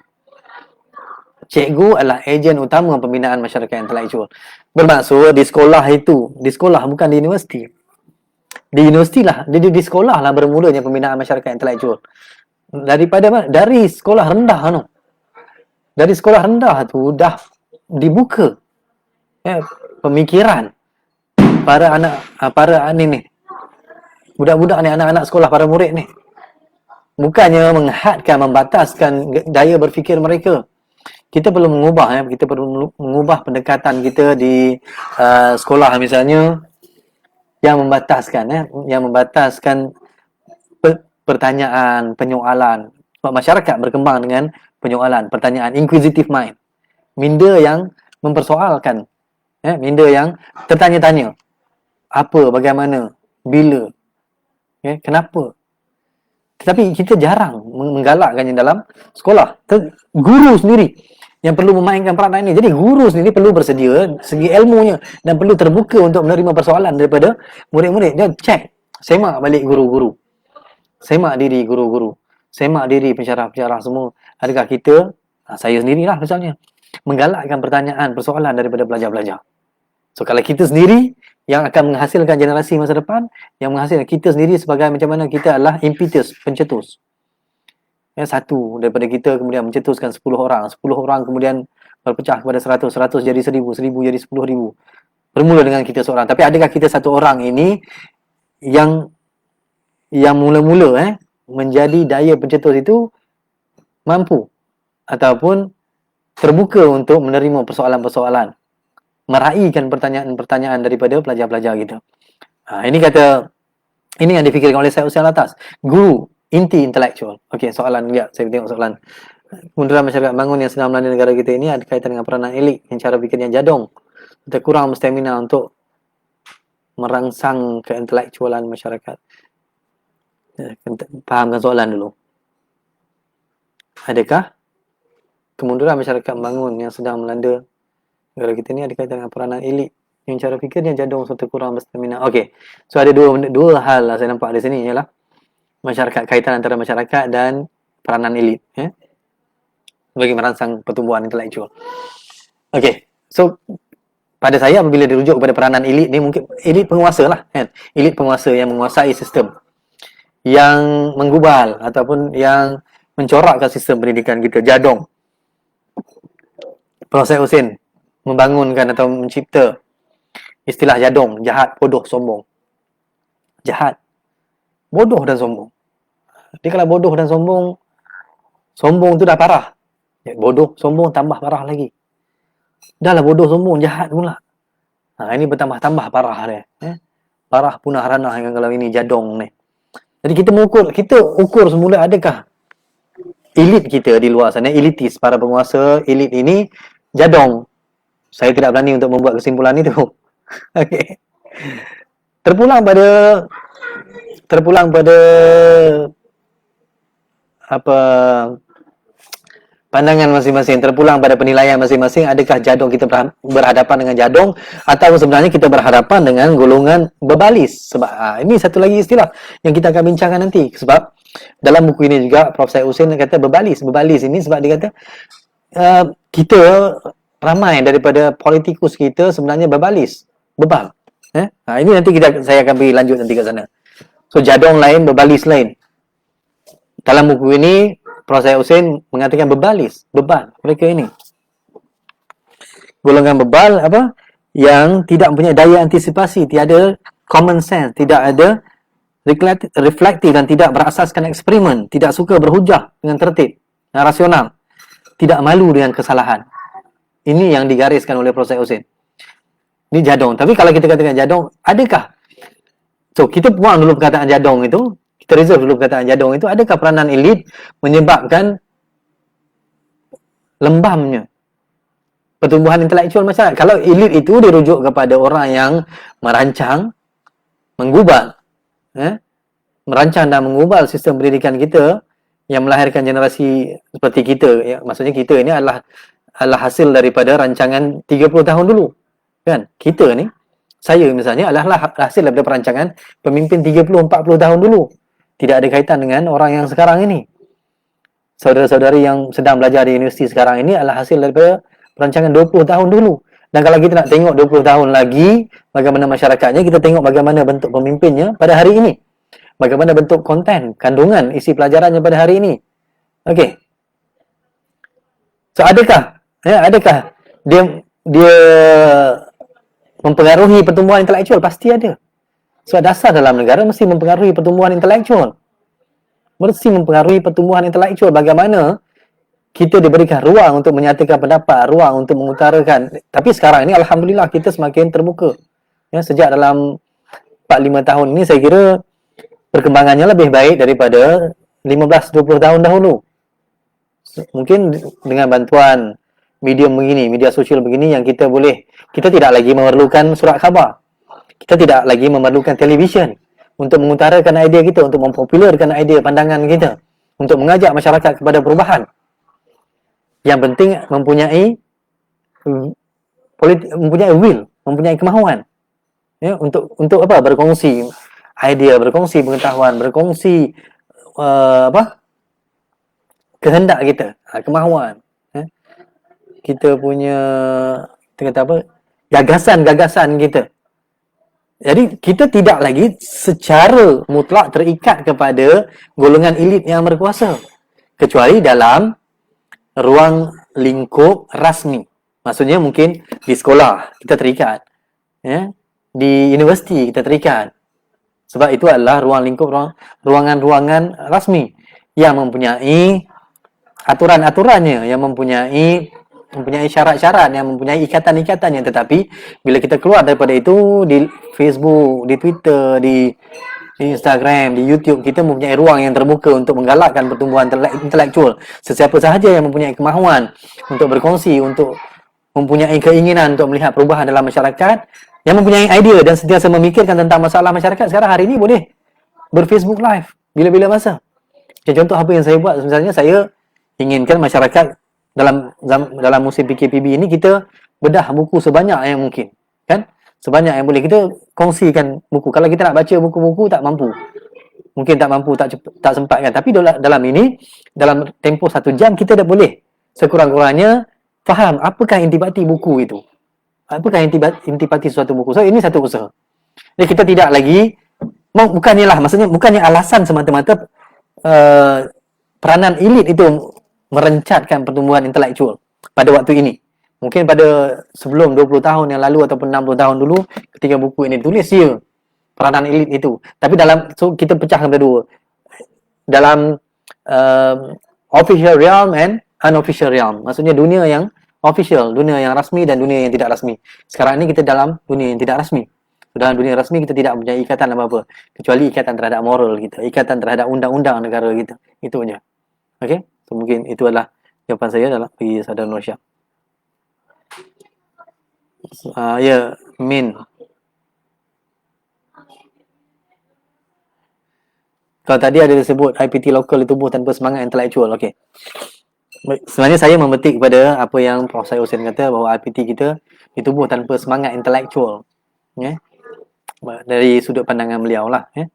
Cikgu adalah ejen utama pembinaan masyarakat intelektual. Bermaksud di sekolah bukan di universiti. Di universiti lah, di sekolah lah bermulanya pembinaan masyarakat intelektual. Dari sekolah rendah Dari sekolah rendah tu dah dibuka pemikiran para budak-budak ni, anak-anak sekolah, para murid ni. Bukannya membataskan daya berfikir mereka. Kita perlu mengubah pendekatan kita di sekolah misalnya, yang membataskan pertanyaan, penyoalan. Sebab masyarakat berkembang dengan penyoalan, pertanyaan, inquisitive mind. Minda yang mempersoalkan, minda yang tertanya-tanya. Apa, bagaimana, bila, kenapa. Tetapi kita jarang menggalakkannya dalam sekolah. Guru sendiri yang perlu memainkan peranan ini. Jadi guru sendiri perlu bersedia segi ilmunya dan perlu terbuka untuk menerima persoalan daripada murid-murid. Dia cek, semak balik guru-guru, semak diri guru-guru, semak diri pensyarah-pensyarah semua. Adakah kita, saya sendirilah misalnya, menggalakkan pertanyaan, persoalan daripada pelajar-pelajar. So kalau kita sendiri yang akan menghasilkan generasi masa depan, yang menghasilkan kita sendiri sebagai macam mana kita adalah impetus, pencetus. Satu daripada kita kemudian mencetuskan 10 orang, 10 orang kemudian berpecah kepada 100, 100 jadi 1000, 1000 jadi 10,000. Bermula dengan kita seorang. Tapi adakah kita satu orang ini yang mula-mula menjadi daya pencetus itu mampu ataupun terbuka untuk menerima persoalan-persoalan, meraihkan pertanyaan-pertanyaan daripada pelajar-pelajar kita. Ini yang difikirkan oleh Syed Hussein Alatas. Guru inti intelektual. Okey, soalan dia. Saya tengok soalan. Kemunduran masyarakat bangun yang sedang melanda negara kita ini ada kaitan dengan peranan elit yang cara fikirnya jadong. Kita kurang stamina untuk merangsang keintelektualan masyarakat. Fahamkan soalan dulu. Adakah kemunduran masyarakat bangun yang sedang melanda negara kita ni ada kaitan dengan peranan elit yang cara fikirnya jadong serta kurang berstamina? Okey. So ada dua hal lah saya nampak di sini, ialah masyarakat, kaitan antara masyarakat dan peranan elit bagi merangsang pertumbuhan intelektual. Okey. So pada saya apabila dirujuk kepada peranan elit ni, mungkin elit penguasa lah kan. Elit penguasa yang menguasai sistem, yang menggubal ataupun yang mencorakkan sistem pendidikan kita, jadong. Prof. Syed Hussein membangunkan atau mencipta istilah jadong, jahat, bodoh, sombong. Jahat, bodoh dan sombong. Dia kalau bodoh dan sombong tu dah parah. Bodoh, sombong tambah parah lagi. Dah lah bodoh, sombong, jahat pula. Ini bertambah-tambah parah dia. Parah punah ranah yang kalau ini jadong ni. Jadi kita ukur semula adakah elit kita di luar sana, elitis, para penguasa elit ini jadong. Saya tidak berani untuk membuat kesimpulan itu. Okey. Terpulang pada pandangan masing-masing, terpulang pada penilaian masing-masing, adakah jadong kita berhadapan dengan jadong atau sebenarnya kita berhadapan dengan golongan bebalis. Sebab ini satu lagi istilah yang kita akan bincangkan nanti. Sebab dalam buku ini juga Prof. Syed Hussein kata bebalis ini sebab dia kata kita ramai daripada politikus kita sebenarnya bebalis, bebal. Ini nanti saya akan pergi lanjut nanti kat sana. So jadong lain, bebalis lain. Dalam buku ini Prof. Syed Hussein mengatakan bebalis, bebal mereka ini. Golongan bebal yang tidak mempunyai daya antisipasi, tiada common sense, tidak ada reflektif dan tidak berasaskan eksperimen, tidak suka berhujah dengan tertib dan rasional, tidak malu dengan kesalahan. Ini yang digariskan oleh Prof. Syed Hussein. Ini jadong. Tapi kalau kita katakan jadong, adakah? So, kita buang dulu perkataan jadong itu, kita reserve dulu perkataan jadong itu, adakah peranan elit menyebabkan lembamnya pertumbuhan intelektual masyarakat? Kalau elit itu dirujuk kepada orang yang merancang, menggubal, merancang dan menggubal sistem pendidikan kita yang melahirkan generasi seperti kita. Ya, maksudnya kita ini adalah hasil daripada rancangan 30 tahun dulu. Kan? Kita ni, saya misalnya adalah hasil daripada perancangan pemimpin 30-40 tahun dulu. Tidak ada kaitan dengan orang yang sekarang ini. Saudara-saudari yang sedang belajar di universiti sekarang ini adalah hasil daripada perancangan 20 tahun dulu. Dan kalau kita nak tengok 20 tahun lagi, bagaimana masyarakatnya, kita tengok bagaimana bentuk pemimpinnya pada hari ini. Bagaimana bentuk konten, kandungan, isi pelajarannya pada hari ini. Okey. So, adakah dia mempengaruhi pertumbuhan intelektual? Pasti ada. Sebab dasar dalam negara mesti mempengaruhi pertumbuhan intelektual. Mesti mempengaruhi pertumbuhan intelektual. Bagaimana kita diberikan ruang untuk menyatakan pendapat, ruang untuk mengutarakan. Tapi sekarang ini alhamdulillah kita semakin terbuka. Ya, sejak dalam 4-5 tahun ini saya kira perkembangannya lebih baik daripada 15-20 tahun dahulu. Mungkin dengan bantuan medium begini, media sosial begini yang kita tidak lagi memerlukan surat khabar. Kita tidak lagi memerlukan televisyen untuk mengutarakan idea kita, untuk mempopularkan idea pandangan kita, untuk mengajak masyarakat kepada perubahan. Yang penting mempunyai will, mempunyai kemahuan. Ya, untuk apa? Berkongsi idea, berkongsi pengetahuan, berkongsi kehendak kita, kemahuan. Kita punya gagasan-gagasan kita. Jadi kita tidak lagi secara mutlak terikat kepada golongan elit yang berkuasa, kecuali dalam ruang lingkup rasmi. Maksudnya mungkin di sekolah kita terikat, ya, di universiti kita terikat. Sebab itu adalah ruang lingkup ruangan-ruangan rasmi yang mempunyai aturan-aturannya, yang mempunyai syarat-syarat, yang mempunyai ikatan-ikatannya. Tetapi bila kita keluar daripada itu, di Facebook, di Twitter, di Instagram, di YouTube, kita mempunyai ruang yang terbuka untuk menggalakkan pertumbuhan intelektual. Sesiapa sahaja yang mempunyai kemahuan untuk berkongsi, untuk mempunyai keinginan untuk melihat perubahan dalam masyarakat, yang mempunyai idea dan sentiasa memikirkan tentang masalah masyarakat, sekarang hari ini boleh ber-Facebook Live bila-bila masa. Contoh apa yang saya buat, misalnya saya inginkan masyarakat dalam musim PKPB ini kita bedah buku sebanyak yang mungkin, kan? Sebanyak yang boleh kita kongsikan buku. Kalau kita nak baca buku-buku tak mampu, mungkin tak mampu, tak sempat kan. Tapi dalam tempoh 1 jam kita dah boleh sekurang-kurangnya faham apakah intipati buku itu, apakah intipati suatu buku. So ini satu usaha. Jadi kita tidak lagi bukannya alasan semata-mata peranan elit itu merencatkan pertumbuhan intelektual pada waktu ini. Mungkin pada sebelum 20 tahun yang lalu ataupun 60 tahun dulu ketika buku ini ditulis, ya, peranan elit itu. Tapi kita pecahkan pada dua. Dalam official realm and unofficial realm. Maksudnya dunia yang official, dunia yang rasmi dan dunia yang tidak rasmi. Sekarang ini kita dalam dunia yang tidak rasmi. Dalam dunia rasmi kita tidak punya ikatan apa-apa, kecuali ikatan terhadap moral kita, ikatan terhadap undang-undang negara kita. Itu saja. Okey? So, mungkin itu adalah jawapan saya dalam bagi saudara Nur Syah. Ya, Min. Kalau tadi ada disebut IPT lokal ditumbuh tanpa semangat intelektual. Okey. Sebenarnya saya memetik kepada apa yang Prof. Syed Hussein kata, bahawa IPT kita ditumbuh tanpa semangat intelektual. Ya. Dari sudut pandangan beliau lah, ya.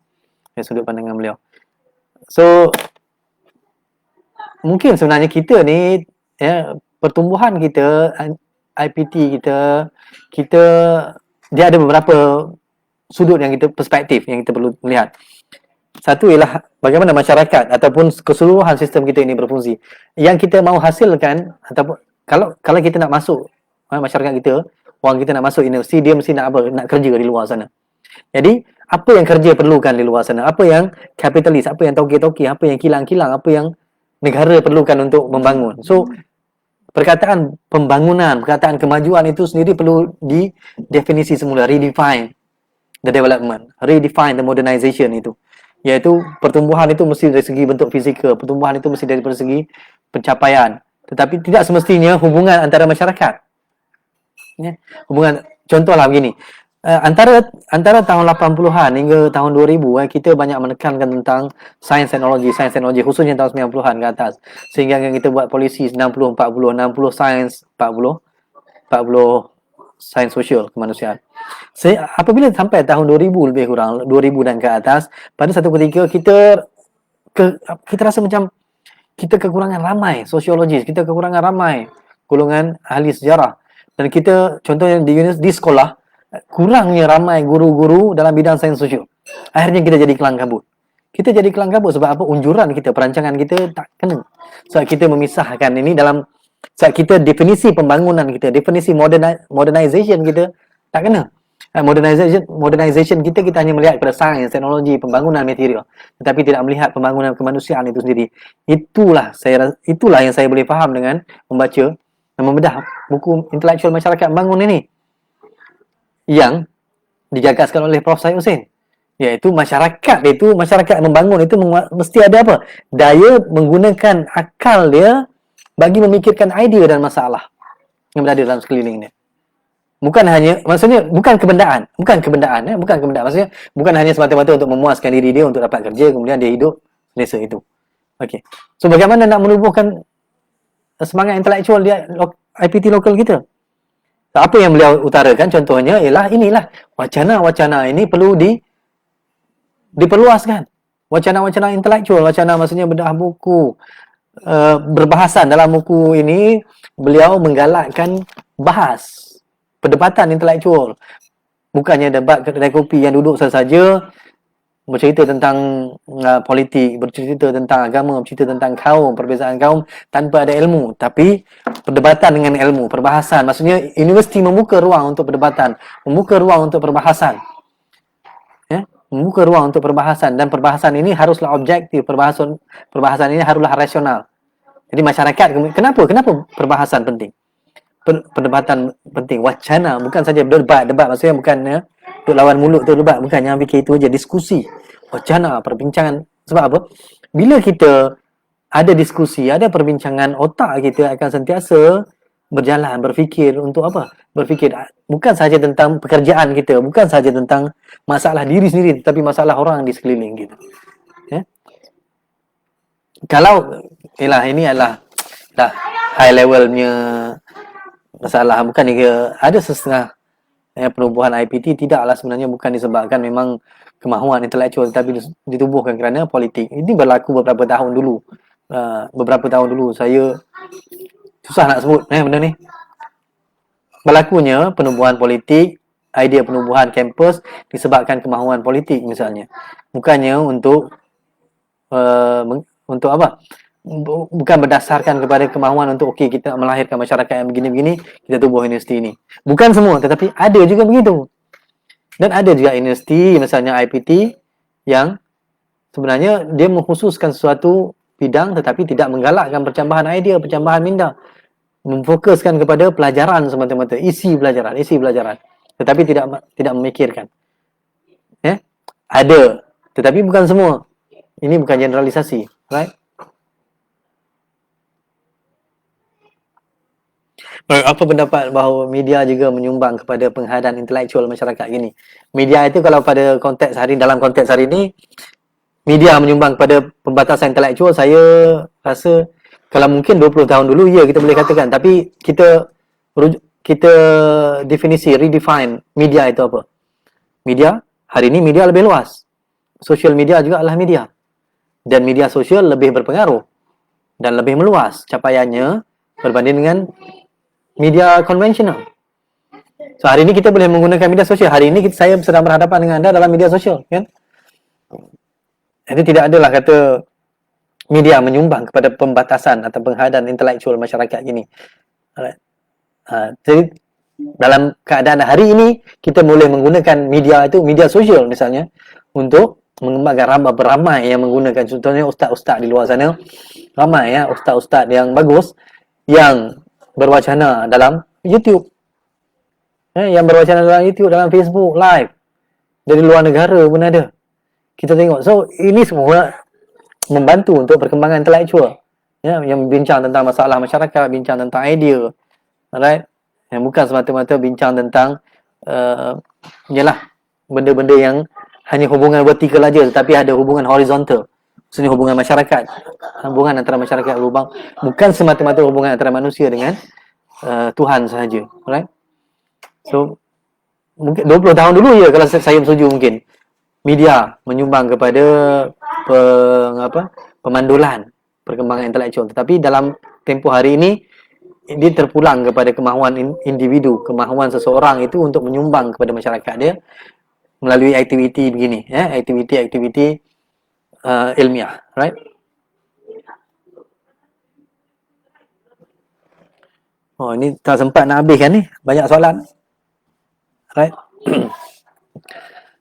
Dari sudut pandangan beliau. So, mungkin sebenarnya kita ni, ya, pertumbuhan kita, IPT kita dia ada beberapa sudut yang perspektif yang kita perlu melihat. Satu ialah bagaimana masyarakat ataupun keseluruhan sistem kita ini berfungsi. Yang kita mahu hasilkan, ataupun kalau kita nak masuk, masyarakat kita, orang kita nak masuk universiti, dia mesti nak apa? Nak kerja di luar sana. Jadi, apa yang kerja perlukan di luar sana? Apa yang kapitalis, apa yang toki-toki, apa yang kilang-kilang, apa yang negara perlukan untuk membangun. So, perkataan pembangunan, perkataan kemajuan itu sendiri perlu didefinisi semula, redefine the development, redefine the modernization itu. Iaitu pertumbuhan itu mesti dari segi bentuk fizikal, pertumbuhan itu mesti dari segi pencapaian. Tetapi tidak semestinya hubungan antara masyarakat. Ya, contohlah begini. antara tahun 80-an hingga tahun 2000 kita banyak menekankan tentang sains teknologi khususnya tahun 90-an ke atas, sehingga kita buat polisi 60 40, 60 sains, 40 sains sosial kemanusiaan. Apabila sampai tahun 2000 lebih kurang 2000 dan ke atas, pada satu ketika kita rasa macam kita kekurangan ramai sosiologis, kita kekurangan ramai golongan ahli sejarah, dan kita contohnya di sekolah kurangnya ramai guru-guru dalam bidang sains sosial. Akhirnya kita jadi kelang kabut. Kita jadi kelang kabut sebab apa? Unjuran kita, perancangan kita tak kena. Sebab kita memisahkan ini dalam, sebab kita definisi pembangunan kita, definisi modernization kita tak kena. Modernization kita hanya melihat pada sains, teknologi, pembangunan material, tetapi tidak melihat pembangunan kemanusiaan itu sendiri. Itulah yang saya boleh faham dengan membaca dan membedah buku intelektual masyarakat membangun ini yang digagaskan oleh Prof. Syed Hussein, iaitu masyarakat membangun itu mesti ada apa? Daya menggunakan akal dia bagi memikirkan idea dan masalah yang berada dalam sekeliling dia. Maksudnya bukan kebendaan, maksudnya bukan hanya semata-mata untuk memuaskan diri dia untuk dapat kerja kemudian dia hidup selesa itu. Okey. So bagaimana nak menubuhkan semangat intelektual dia IPT lokal kita? Apa yang beliau utarakan contohnya ialah inilah wacana-wacana ini perlu diperluaskan. Wacana-wacana intelektual, wacana maksudnya bedah buku, berbahasan dalam buku ini beliau menggalakkan bahas perdebatan intelektual. Bukannya debat kedai kopi yang duduk saja bercerita tentang politik, bercerita tentang agama, bercerita tentang kaum, perbezaan kaum tanpa ada ilmu, tapi perdebatan dengan ilmu, perbahasan. Maksudnya universiti membuka ruang untuk perdebatan, membuka ruang untuk perbahasan. Ya, membuka ruang untuk perbahasan, dan perbahasan ini haruslah objektif, perbahasan ini haruslah rasional. Jadi masyarakat, kenapa perbahasan penting? Perdebatan penting, wacana, bukan saja debat maksudnya bukan untuk lawan mulut tu debat, bukan, yang fikir itu aja, diskusi, wacana, perbincangan. Sebab apa? Bila kita ada diskusi, ada perbincangan, otak kita akan sentiasa berjalan, berfikir untuk apa? Berfikir bukan saja tentang pekerjaan kita, bukan saja tentang masalah diri sendiri, tetapi masalah orang di sekeliling kita. Ya? Kalau ini adalah high levelnya masalah, bukan dia ada setengah penubuhan IPT tidaklah sebenarnya bukan disebabkan memang kemahuan intelektual, tetapi ditubuhkan kerana politik. Ini berlaku beberapa tahun dulu. Saya susah nak sebut benda ni. Berlakunya penubuhan politik, idea penubuhan kampus disebabkan kemahuan politik misalnya. Bukannya untuk apa? Bukan berdasarkan kepada kemahuan untuk kita melahirkan masyarakat yang begini-begini, kita tubuh universiti ini. Bukan semua, tetapi ada juga begitu. Dan ada juga universiti misalnya IPT yang sebenarnya dia mengkhususkan sesuatu bidang tetapi tidak menggalakkan percambahan idea, percambahan minda, memfokuskan kepada pelajaran semata-mata, isi pelajaran, tetapi tidak memikirkan. Ya? Ada, tetapi bukan semua. Ini bukan generalisasi, right? Apa pendapat bahawa media juga menyumbang kepada penghadaan intelektual masyarakat ini? Media itu kalau dalam konteks hari ini, media menyumbang kepada pembatasan intelektual, saya rasa kalau mungkin 20 tahun dulu, ya kita boleh katakan. Tapi kita redefine media itu apa? Media, hari ini media lebih luas. Social media juga adalah media. Dan media sosial lebih berpengaruh dan lebih meluas capaiannya berbanding dengan media konvensional. So hari ini kita boleh menggunakan media sosial. Hari ini saya sedang berhadapan dengan anda dalam media sosial, kan? Jadi tidak adalah kata media menyumbang kepada pembatasan atau penghadaan intelektual masyarakat ini. Jadi dalam keadaan hari ini kita boleh menggunakan media sosial misalnya untuk mengembangkan beramai yang menggunakan, contohnya ustaz-ustaz di luar sana, ramai ya ustaz-ustaz yang bagus yang berwacana dalam YouTube, yang berwacana dalam YouTube, dalam Facebook Live, dari luar negara pun ada. Kita tengok. So ini semua membantu untuk perkembangan intelektual, yang bincang tentang masalah masyarakat, bincang tentang idea, alright, yang bukan semata-mata bincang tentang ialah benda-benda yang hanya hubungan vertikal aja tetapi ada hubungan horizontal. Maksudnya hubungan masyarakat, hubungan antara masyarakat bukan semata-mata hubungan antara manusia dengan Tuhan sahaja. Alright? So mungkin 20 tahun dulu ya kalau saya setuju mungkin media menyumbang kepada pemandulan perkembangan intelektual, tetapi dalam tempoh hari ini dia terpulang kepada kemahuan individu, kemahuan seseorang itu untuk menyumbang kepada masyarakat dia melalui aktiviti begini, aktiviti-aktiviti ilmiah, right? Oh, ini tak sempat nak habiskan ni, banyak soalan, right?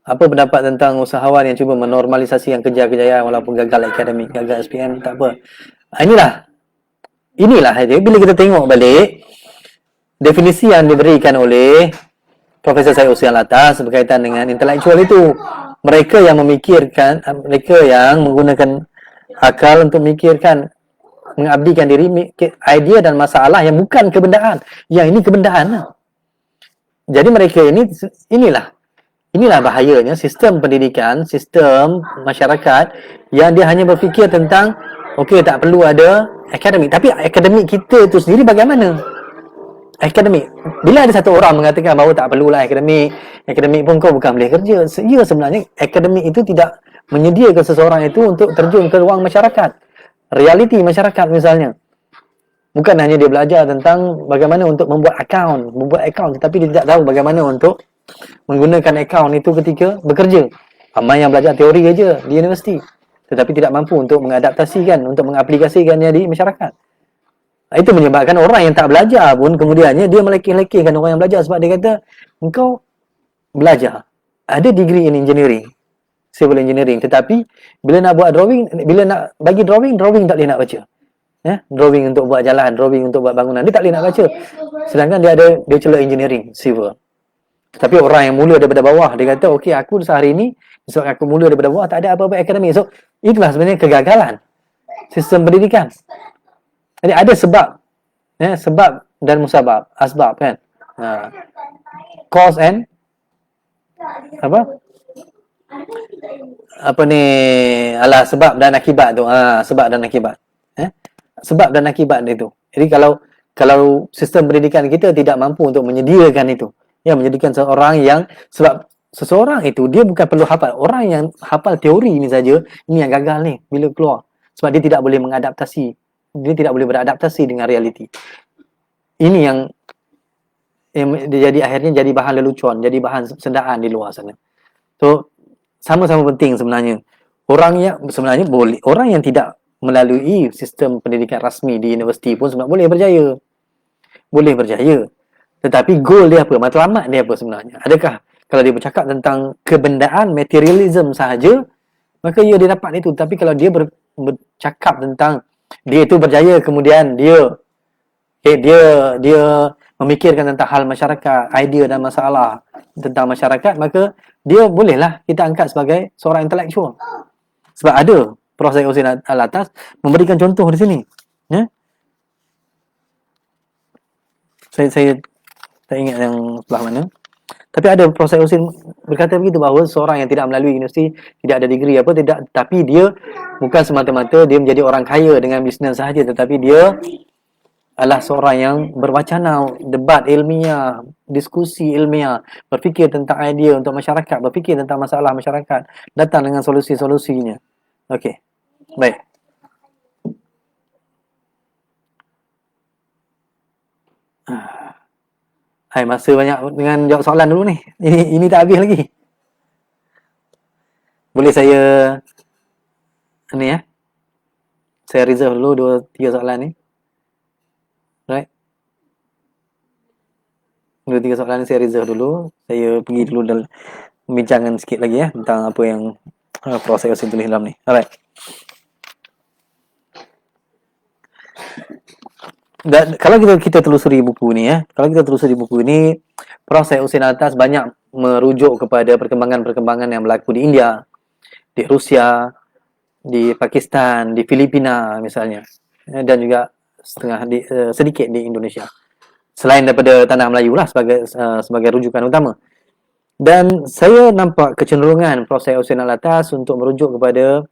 Apa pendapat tentang usahawan yang cuba menormalisasi yang kejar-kejayaan walaupun gagal akademik, gagal SPM, tak apa. Inilah aja. Bila kita tengok balik definisi yang diberikan oleh Profesor Syed Hussein Alatas berkaitan dengan intelektual itu, mereka yang memikirkan, mereka yang menggunakan akal untuk memikirkan, mengabdikan diri idea dan masalah yang bukan kebendaan, yang ini kebendaan. Jadi mereka inilah bahayanya sistem pendidikan, sistem masyarakat yang dia hanya berfikir tentang okey, tak perlu ada akademik, tapi akademik kita itu sendiri bagaimana? Akademik, bila ada satu orang mengatakan bahawa tak perlulah akademik pun kau bukan boleh kerja. Ya, sebenarnya akademik itu tidak menyediakan seseorang itu untuk terjun ke ruang masyarakat, realiti masyarakat misalnya. Bukan hanya dia belajar tentang bagaimana untuk membuat akaun, tetapi dia tidak tahu bagaimana untuk menggunakan akaun itu ketika bekerja. Ramai yang belajar teori saja di universiti, tetapi tidak mampu untuk mengadaptasikan, untuk mengaplikasikannya di masyarakat. Itu menyebabkan orang yang tak belajar pun kemudiannya dia melekeh-lekehkan orang yang belajar sebab dia kata, engkau belajar, ada degree in engineering, civil engineering, tetapi bila nak buat drawing, bila nak bagi drawing tak boleh nak baca. Drawing untuk buat jalan, drawing untuk buat bangunan, dia tak boleh nak baca. Sedangkan dia ada bachelor engineering, civil. Tapi orang yang mula daripada bawah, dia kata, okey, aku sehari ini, sebab aku mula daripada bawah, tak ada apa-apa akademik. So, itulah sebenarnya kegagalan sistem pendidikan. Jadi ada sebab dan musabab, asbab kan. Cause and sebab dan akibat tu. Sebab dan akibat. Sebab dan akibat itu. Jadi kalau sistem pendidikan kita tidak mampu untuk menyediakan itu, menyediakan seorang yang, sebab seseorang itu dia bukan perlu hafal. Orang yang hafal teori ini saja, ini yang gagal ni bila keluar. Sebab dia tidak boleh mengadaptasi. Dia tidak boleh beradaptasi dengan realiti. Ini yang akhirnya jadi bahan lelucon, jadi bahan sendaan di luar sana. So, sama-sama penting sebenarnya. Orang yang tidak melalui sistem pendidikan rasmi di universiti pun sebenarnya boleh berjaya. Tetapi goal dia apa? Matlamat dia apa sebenarnya? Adakah kalau dia bercakap tentang kebendaan, materialism sahaja, maka dia dapat itu. Tapi kalau dia bercakap tentang dia itu berjaya, kemudian dia memikirkan tentang hal masyarakat, idea dan masalah tentang masyarakat, maka dia bolehlah kita angkat sebagai seorang intelektual. Sebab ada Prof. Syed Hussein Alatas memberikan contoh di sini. Saya tak ingat yang sebelah mana. Tapi ada Prof. Syed Hussein berkata begitu, bahawa seorang yang tidak melalui universiti, tidak ada degree tapi dia bukan semata-mata dia menjadi orang kaya dengan bisnes sahaja, tetapi dia adalah seorang yang berwacana, debat ilmiah, diskusi ilmiah, berfikir tentang idea untuk masyarakat, berfikir tentang masalah masyarakat, datang dengan solusi-solusinya. Okey, baik. Hai, masa banyak dengan jawab soalan dulu ni. Ini tak habis lagi. Boleh saya saya reserve dulu 2-3 soalan ni. Right? 2-3 soalan ni saya reserve dulu. Saya pergi dulu dalam pembincangan sikit lagi tentang apa yang proses yang tulis dalam ni. Alright. Dan kalau kita telusuri buku ni Prof. Syed Hussein Alatas banyak merujuk kepada perkembangan-perkembangan yang berlaku di India, di Rusia, di Pakistan, di Filipina misalnya, dan juga sedikit di Indonesia. Selain daripada tanah Melayu lah sebagai rujukan utama. Dan saya nampak kecenderungan Prof. Syed Hussein Alatas untuk merujuk kepada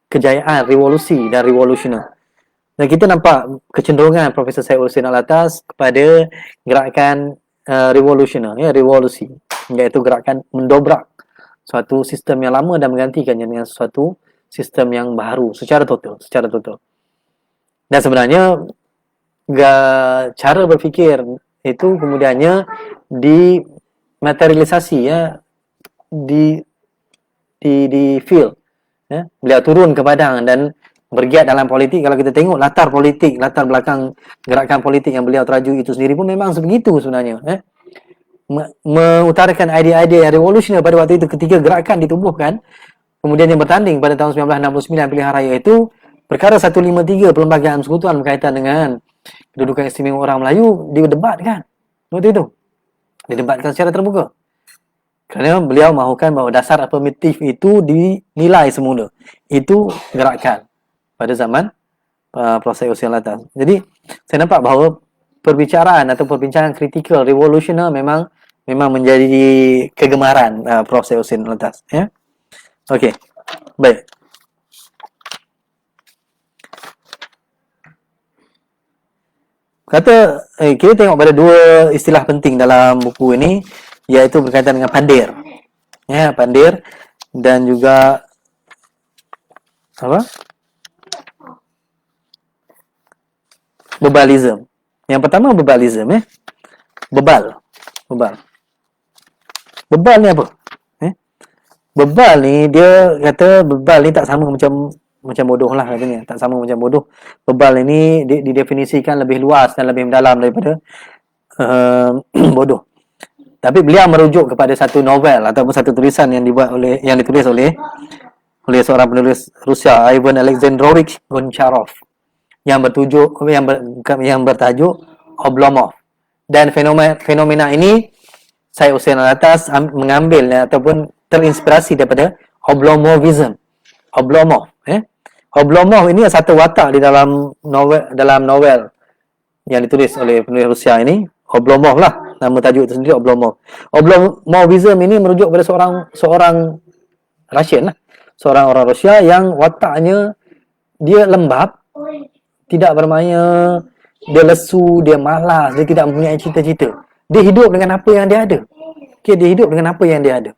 kejayaan revolusi dan revolusioner. Dan kita nampak kecenderungan Profesor Syed Hussein Alatas kepada gerakan revolusioner, ya, revolusi, iaitu gerakan mendobrak suatu sistem yang lama dan menggantikannya dengan suatu sistem yang baru secara total. Dan sebenarnya cara berfikir itu kemudiannya dimaterialisasi, ya, di field, ya. Beliau turun ke padang dan bergiat dalam politik. Kalau kita tengok latar belakang gerakan politik yang beliau teraju itu sendiri pun memang sebegitu sebenarnya, mengutarakan idea-idea yang revolusioner pada waktu itu ketika gerakan ditubuhkan. Kemudian yang bertanding pada tahun 1969 pilihan raya itu, perkara 153 Perlembagaan Persekutuan berkaitan dengan kedudukan istimewa orang Melayu didebatkan waktu itu. Didebatkan secara terbuka. Kerana beliau mahukan bahawa dasar afirmatif itu dinilai semula. Itu gerakan pada zaman Prof. Syed Hussein Alatas. Jadi saya nampak bahawa perbicaraan atau perbincangan kritikal revolusioner memang menjadi kegemaran Prof. Syed Hussein Alatas, ya. Okey. Baik. Kita tengok pada dua istilah penting dalam buku ini, iaitu berkaitan dengan pandir. Ya, pandir dan juga apa? Bebalism. Yang pertama bebalism, ya. Bebal ni apa? Bebal ni, dia kata bebal ni tak sama macam bodoh lah katanya. Tak sama macam bodoh. Bebal ini didefinisikan lebih luas dan lebih mendalam daripada bodoh. Tapi beliau merujuk kepada satu novel ataupun satu tulisan yang ditulis oleh seorang penulis Rusia, Ivan Alexandrovich Goncharov, yang bertajuk Oblomov. Dan fenomena ini Syed Hussein Alatas mengambil ataupun terinspirasi daripada Oblomovism. Oblomov, Oblomov ini satu watak di dalam novel yang ditulis oleh penulis Rusia ini. Oblomov lah nama tajuk itu sendiri, Oblomov. Oblomovism ini merujuk pada seorang Russian lah. Seorang orang Rusia yang wataknya dia lembab, tidak bermaya, dia lesu, dia malas, dia tidak mempunyai cita-cita. Dia hidup dengan apa yang dia ada. Dia hidup dengan apa yang dia ada.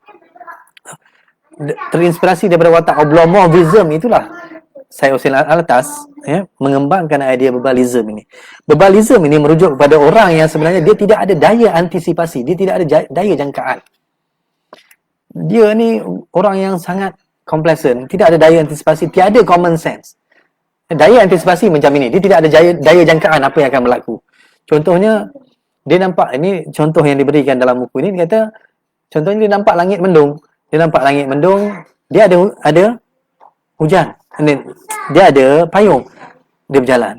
Terinspirasi daripada watak Oblomovism itulah Syed Hussein Alatas, ya, mengembangkan idea bebalism ini. Bebalism ini merujuk kepada orang yang sebenarnya dia tidak ada daya antisipasi, dia tidak ada daya jangkaan. Dia ni orang yang sangat complacent, tidak ada daya antisipasi, tiada common sense. Daya antisipasi macam ini, dia tidak ada daya jangkaan apa yang akan berlaku. Contohnya, dia nampak, ini contoh yang diberikan dalam buku ini, dia kata, contohnya dia nampak langit mendung. Dia ada hujan. Dia ada payung. Dia berjalan.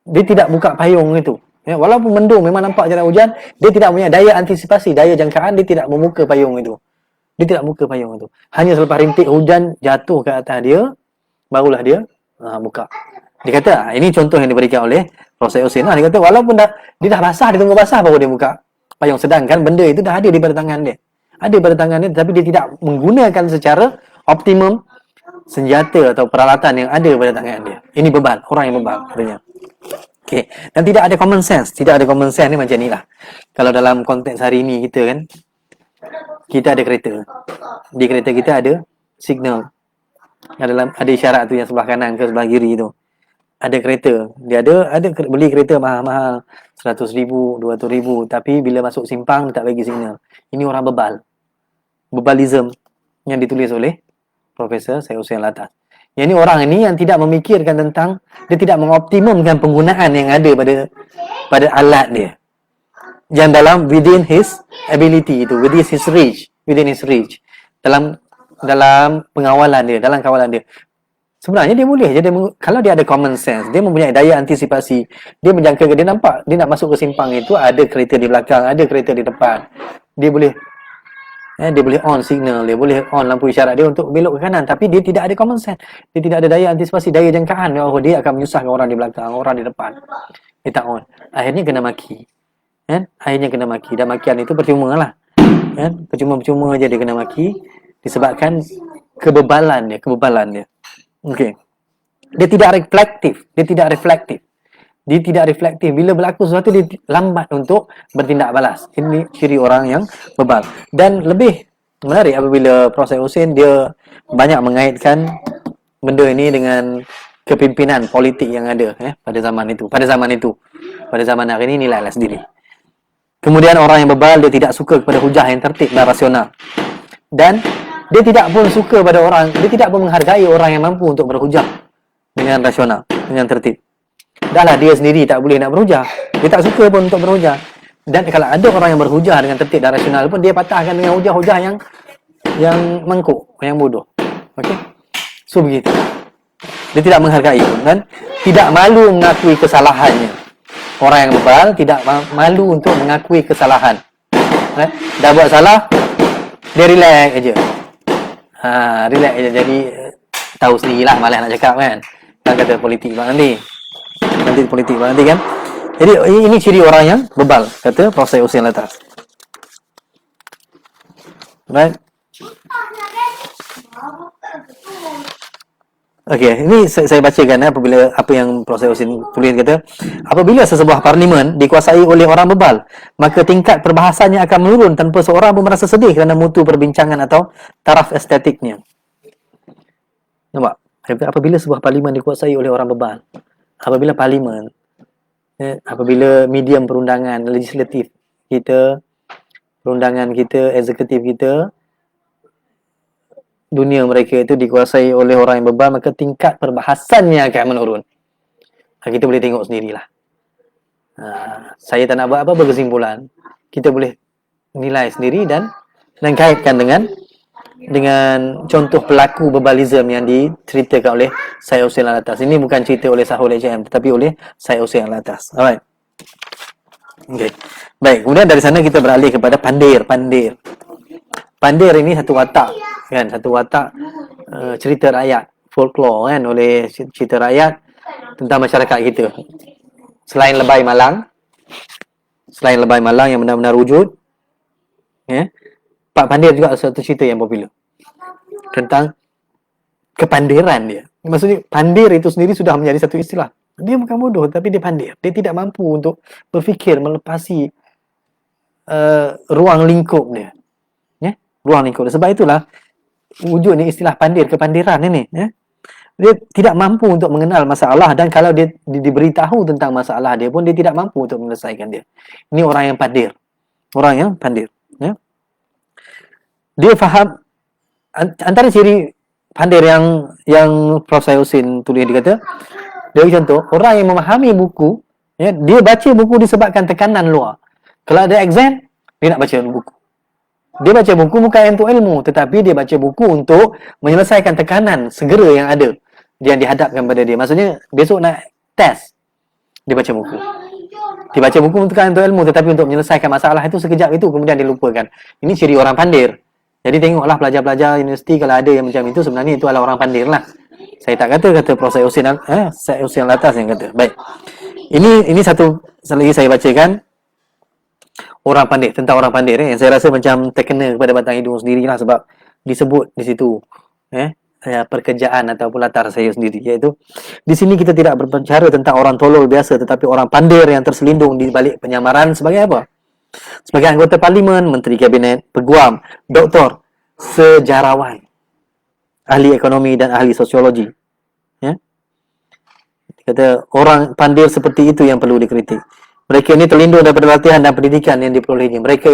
Dia tidak buka payung itu. Ya, walaupun mendung, memang nampak jalan hujan, dia tidak punya daya antisipasi, daya jangkaan, dia tidak membuka payung itu. Hanya selepas rintik hujan jatuh ke atas dia, barulah dia buka. Dia kata, ini contoh yang diberikan oleh Prof. Syed Hussein. Dia kata, walaupun dia dah basah, dia tunggu basah baru dia buka payung. Sedangkan benda itu dah ada di pada tangan dia. Tapi dia tidak menggunakan secara optimum senjata atau peralatan yang ada pada tangan dia. Ini bebal, orang yang bebal katanya. Okey, dan tidak ada common sense. Ni macam inilah. Kalau dalam konteks hari ini kita kan, kita ada kereta. Di kereta kita ada signal. Ada isyarat tu yang sebelah kanan ke sebelah kiri tu. Ada kereta. Dia ada beli kereta mahal-mahal, 100,000, 200,000, tapi bila masuk simpang dia tak bagi signal. Ini orang bebal. Bebalism yang ditulis oleh Profesor Syed Hussein Alatas. Yang ini orang ini yang tidak memikirkan tentang, dia tidak mengoptimumkan penggunaan yang ada pada alat dia. Yang dalam within his ability itu, within his reach. Dalam pengawalan dia, dalam kawalan dia. Sebenarnya dia boleh je, kalau dia ada common sense, dia mempunyai daya antisipasi, dia menjangka, dia nampak, dia nak masuk ke simpang itu, ada kereta di belakang, ada kereta di depan. Dia boleh on signal, dia boleh on lampu isyarat dia untuk belok ke kanan, tapi dia tidak ada common sense, dia tidak ada daya antisipasi, daya jangkaan bahawa dia akan menyusahkan orang di belakang, orang di depan. Dia tak on. Akhirnya kena maki. Dan makian itu percuma lah. Kan? Percuma-percuma je dia kena maki disebabkan kebebalan dia. Okey. Dia tidak reflektif. Dia tidak reflektif. Bila berlaku sesuatu, dia lambat untuk bertindak balas. Ini ciri orang yang bebal. Dan lebih menarik apabila Prof. Hussein, dia banyak mengaitkan benda ini dengan kepimpinan politik yang ada pada zaman itu. Pada zaman hari ini, nilailah sendiri. Kemudian orang yang bebal, dia tidak suka kepada hujah yang tertib dan rasional. Dan dia tidak pun suka pada orang, dia tidak pun menghargai orang yang mampu untuk berhujah dengan rasional, dengan tertib. Dahlah dia sendiri tak boleh nak berhujah. Dia tak suka pun untuk berhujah. Dan kalau ada orang yang berhujah dengan tertib dan rasional pun, dia patahkan dengan hujah-hujah yang mangkuk, yang bodoh. Okey? So begitu. Dia tidak menghargai pun, kan? Tidak malu mengakui kesalahannya. Orang yang bebal tidak malu untuk mengakui kesalahan. Dah buat salah, dia relax aja. Relax aja. Jadi tahu sendirilah, malas nak cakap kan. Kan kata politik nanti politik nanti kan. Jadi ini ciri orang yang bebal, kata Prof. Hussein Alatas. Right? Okey, ini saya bacakan apabila apa yang Prof. Hussein tulis, kata, apabila sesebuah parlimen dikuasai oleh orang bebal, maka tingkat perbahasannya akan menurun tanpa seorang pun merasa sedih kerana mutu perbincangan atau taraf estetiknya. Nampak? Apabila sebuah parlimen dikuasai oleh orang bebal, apabila parlimen, apabila medium perundangan legislatif kita, perundangan kita, eksekutif kita, dunia mereka itu dikuasai oleh orang yang bebal, maka tingkat perbahasannya akan menurun. Kita boleh tengok sendirilah. Saya tak nak buat apa berkesimpulan. Kita boleh nilai sendiri dan kaitkan dengan contoh pelaku bebalism yang diceritakan oleh Syed Hussein Alatas. Ini bukan cerita oleh Sahul HM, tetapi oleh Syed Hussein Alatas. Alright. Okay. Baik, kemudian dari sana kita beralih kepada pandir. Pandir ini satu watak, kan? Satu watak cerita rakyat, folklore, kan? Oleh cerita rakyat tentang masyarakat kita. Selain Lebay Malang yang benar-benar wujud, Pak Pandir juga satu cerita yang popular tentang kepandiran dia. Maksudnya pandir itu sendiri sudah menjadi satu istilah. Dia bukan bodoh, tapi dia pandir. Dia tidak mampu untuk berfikir melepasi ruang lingkup dia. Ruang lingkup dia. Sebab itulah wujudnya istilah pandir, kepandiran ini. Dia tidak mampu untuk mengenal masalah, dan kalau dia diberitahu tentang masalah dia pun, dia tidak mampu untuk menyelesaikan dia. Ini orang yang pandir. Orang yang pandir. Dia faham. Antara ciri pandir yang Prof. Hussein tulis, dia kata, dia contoh, orang yang memahami buku, dia baca buku disebabkan tekanan luar. Kalau ada exam, dia nak baca buku. Dia baca buku bukan untuk ilmu, tetapi dia baca buku untuk menyelesaikan tekanan segera yang ada, yang dihadapkan pada dia. Maksudnya, besok nak test, dia baca buku. Dia baca buku bukan untuk ilmu, tetapi untuk menyelesaikan masalah itu sekejap itu, kemudian dia lupakan. Ini ciri orang pandir. Jadi tengoklah pelajar-pelajar universiti, kalau ada yang macam itu, sebenarnya itu adalah orang pandir lah. Saya tak kata Prof. Hussein Alatas yang kata. Baik. Ini satu lagi saya bacakan, orang pandir, tentang orang pandir yang saya rasa macam terkena kepada batang hidung sendirilah, sebab disebut di situ pekerjaan ataupun latar saya sendiri, iaitu di sini kita tidak berbicara tentang orang tolol biasa, tetapi orang pandir yang terselindung di balik penyamaran sebagai apa? Sebagai anggota parlimen, menteri kabinet, peguam, doktor, sejarawan, ahli ekonomi dan ahli sosiologi. Kata orang pandir seperti itu yang perlu dikritik. Mereka ini terlindung daripada latihan dan pendidikan yang diperolehnya. Mereka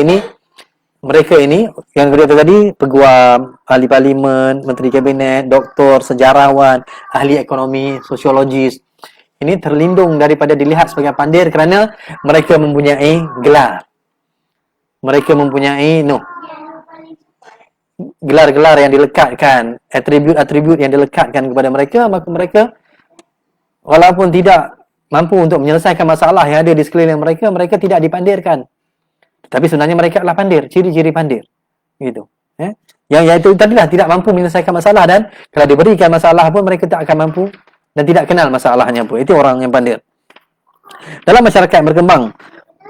ini yang kedua tadi, peguam, ahli parlimen, menteri kabinet, doktor, sejarawan, ahli ekonomi, sosiologis. Ini terlindung daripada dilihat sebagai pandir kerana mereka mempunyai gelar. Mereka mempunyai gelar-gelar yang dilekatkan, atribut-atribut yang dilekatkan kepada mereka, maka mereka walaupun tidak mampu untuk menyelesaikan masalah yang ada di sekeliling mereka, mereka tidak dipandirkan. Tapi sebenarnya mereka adalah pandir, ciri-ciri pandir. Gitu. Yang iaitu tadilah tidak mampu menyelesaikan masalah, dan kalau diberikan masalah pun mereka tak akan mampu dan tidak kenal masalahnya pun. Itu orang yang pandir. Dalam masyarakat yang berkembang,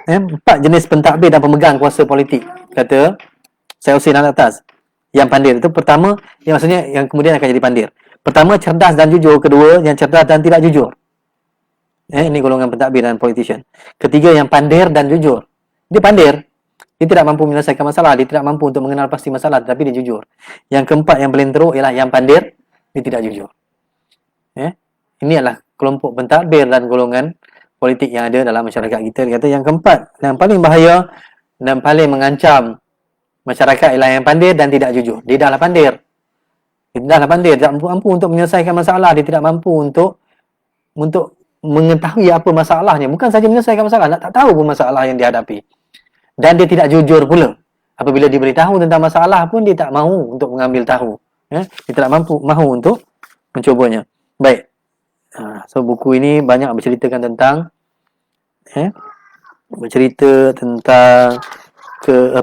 4 jenis pentadbir dan pemegang kuasa politik. kata Syed Hussein Alatas. Yang pandir itu pertama, yang maksudnya yang kemudian akan jadi pandir. Pertama, cerdas dan jujur. Kedua, yang cerdas dan tidak jujur. Ini golongan pentadbir dan politician. Ketiga, yang pandir dan jujur. Dia pandir. Dia tidak mampu menyelesaikan masalah. Dia tidak mampu untuk mengenal pasti masalah. Tapi dia jujur. Yang keempat, yang paling teruk ialah yang pandir. Dia tidak jujur. Ini adalah kelompok pentadbir dan golongan politik yang ada dalam masyarakat kita. Dia kata yang keempat, yang paling bahaya dan paling mengancam masyarakat ialah yang pandir dan tidak jujur. Dia dah lah pandir. Dia dah lah pandir. Dia tak mampu untuk menyelesaikan masalah. Dia tidak mampu untuk mengetahui apa masalahnya. Bukan saja menyelesaikan masalah, nak tak tahu pun masalah yang dihadapi. Dan dia tidak jujur pula. Apabila diberitahu tentang masalah pun, dia tak mahu untuk mengambil tahu. Dia tidak mahu untuk mencobanya. Baik. So, buku ini banyak berceritakan tentang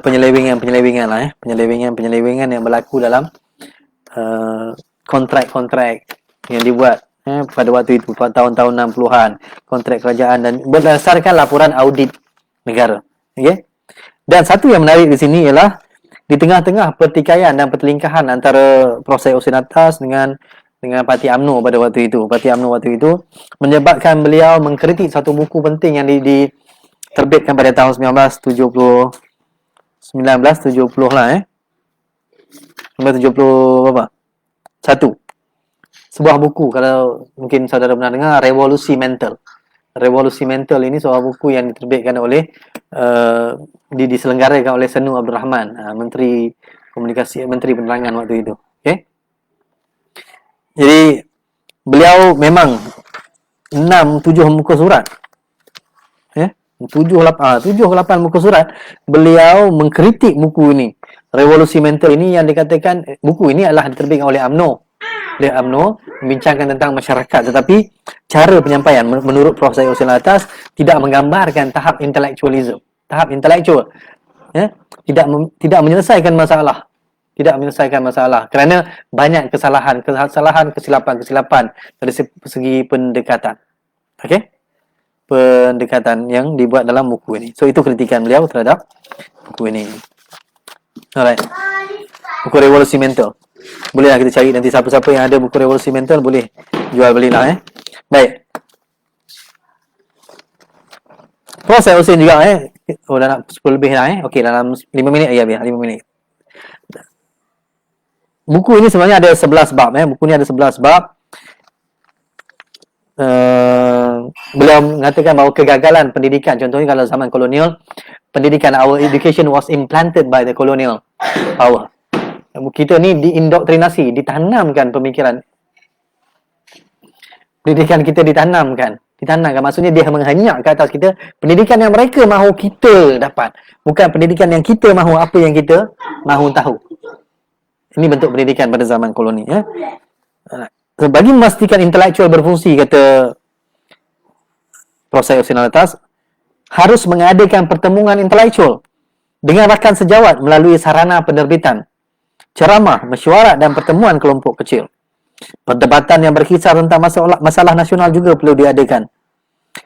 penyelewengan lah. Penyelewengan yang berlaku dalam kontrak-kontrak yang dibuat pada waktu itu, pada tahun-tahun 60-an, kontrak kerajaan dan berdasarkan laporan audit negara. Okey. Dan satu yang menarik di sini ialah di tengah-tengah pertikaian dan pertelingkahan antara proses Hussein Alatas dengan Parti UMNO pada waktu itu. Parti UMNO waktu itu menyebabkan beliau mengkritik satu buku penting yang diterbitkan pada tahun 1970 lah 1970 berapa? 1. Sebuah buku, kalau mungkin saudara pernah dengar, Revolusi Mental. Revolusi Mental ini sebuah buku yang diterbitkan oleh diselenggarakan oleh Senu Abdul Rahman, Menteri Komunikasi, Menteri Penerangan waktu itu. Okey. Jadi beliau memang 6-7 muka surat. 7-8 muka surat beliau mengkritik buku ini. Revolusi Mental ini yang dikatakan buku ini adalah diterbitkan oleh UMNO. Membincangkan tentang masyarakat, tetapi cara penyampaian menurut Prof. Syed Hussein Alatas tidak menggambarkan tahap intellectualism, tahap intelektual. Tidak menyelesaikan masalah. Kerana banyak kesilapan dari segi pendekatan. Okey? Pendekatan yang dibuat dalam buku ini. So, itu kritikan beliau terhadap buku ini. Alright. Buku Revolusi Mental. Bolehlah kita cari nanti siapa-siapa yang ada buku Revolusi Mental boleh jual belilah. Baik. Prof. Syed Hussein juga dah nak 10 lebih lah Okey, dalam 5 minit ya, 5 minit. Buku ini sebenarnya ada 11 bab buku ni ada 11 bab. Beliau mengatakan bahawa kegagalan pendidikan, contohnya kalau zaman kolonial, pendidikan, our education was implanted by the colonial power. Kita ni diindoktrinasi, ditanamkan pemikiran. Pendidikan kita ditanamkan. Maksudnya dia menghanyak ke atas kita pendidikan yang mereka mahu kita dapat. Bukan pendidikan yang kita mahu, apa yang kita mahu tahu. Ini bentuk pendidikan pada zaman koloni. So, bagi memastikan intelektual berfungsi, kata Prof. Syed Hussein Alatas, harus mengadakan pertemuan intelektual dengan rakan sejawat melalui sarana penerbitan, ceramah, mesyuarat dan pertemuan kelompok kecil. Perdebatan yang berkisar tentang masalah nasional juga perlu diadakan.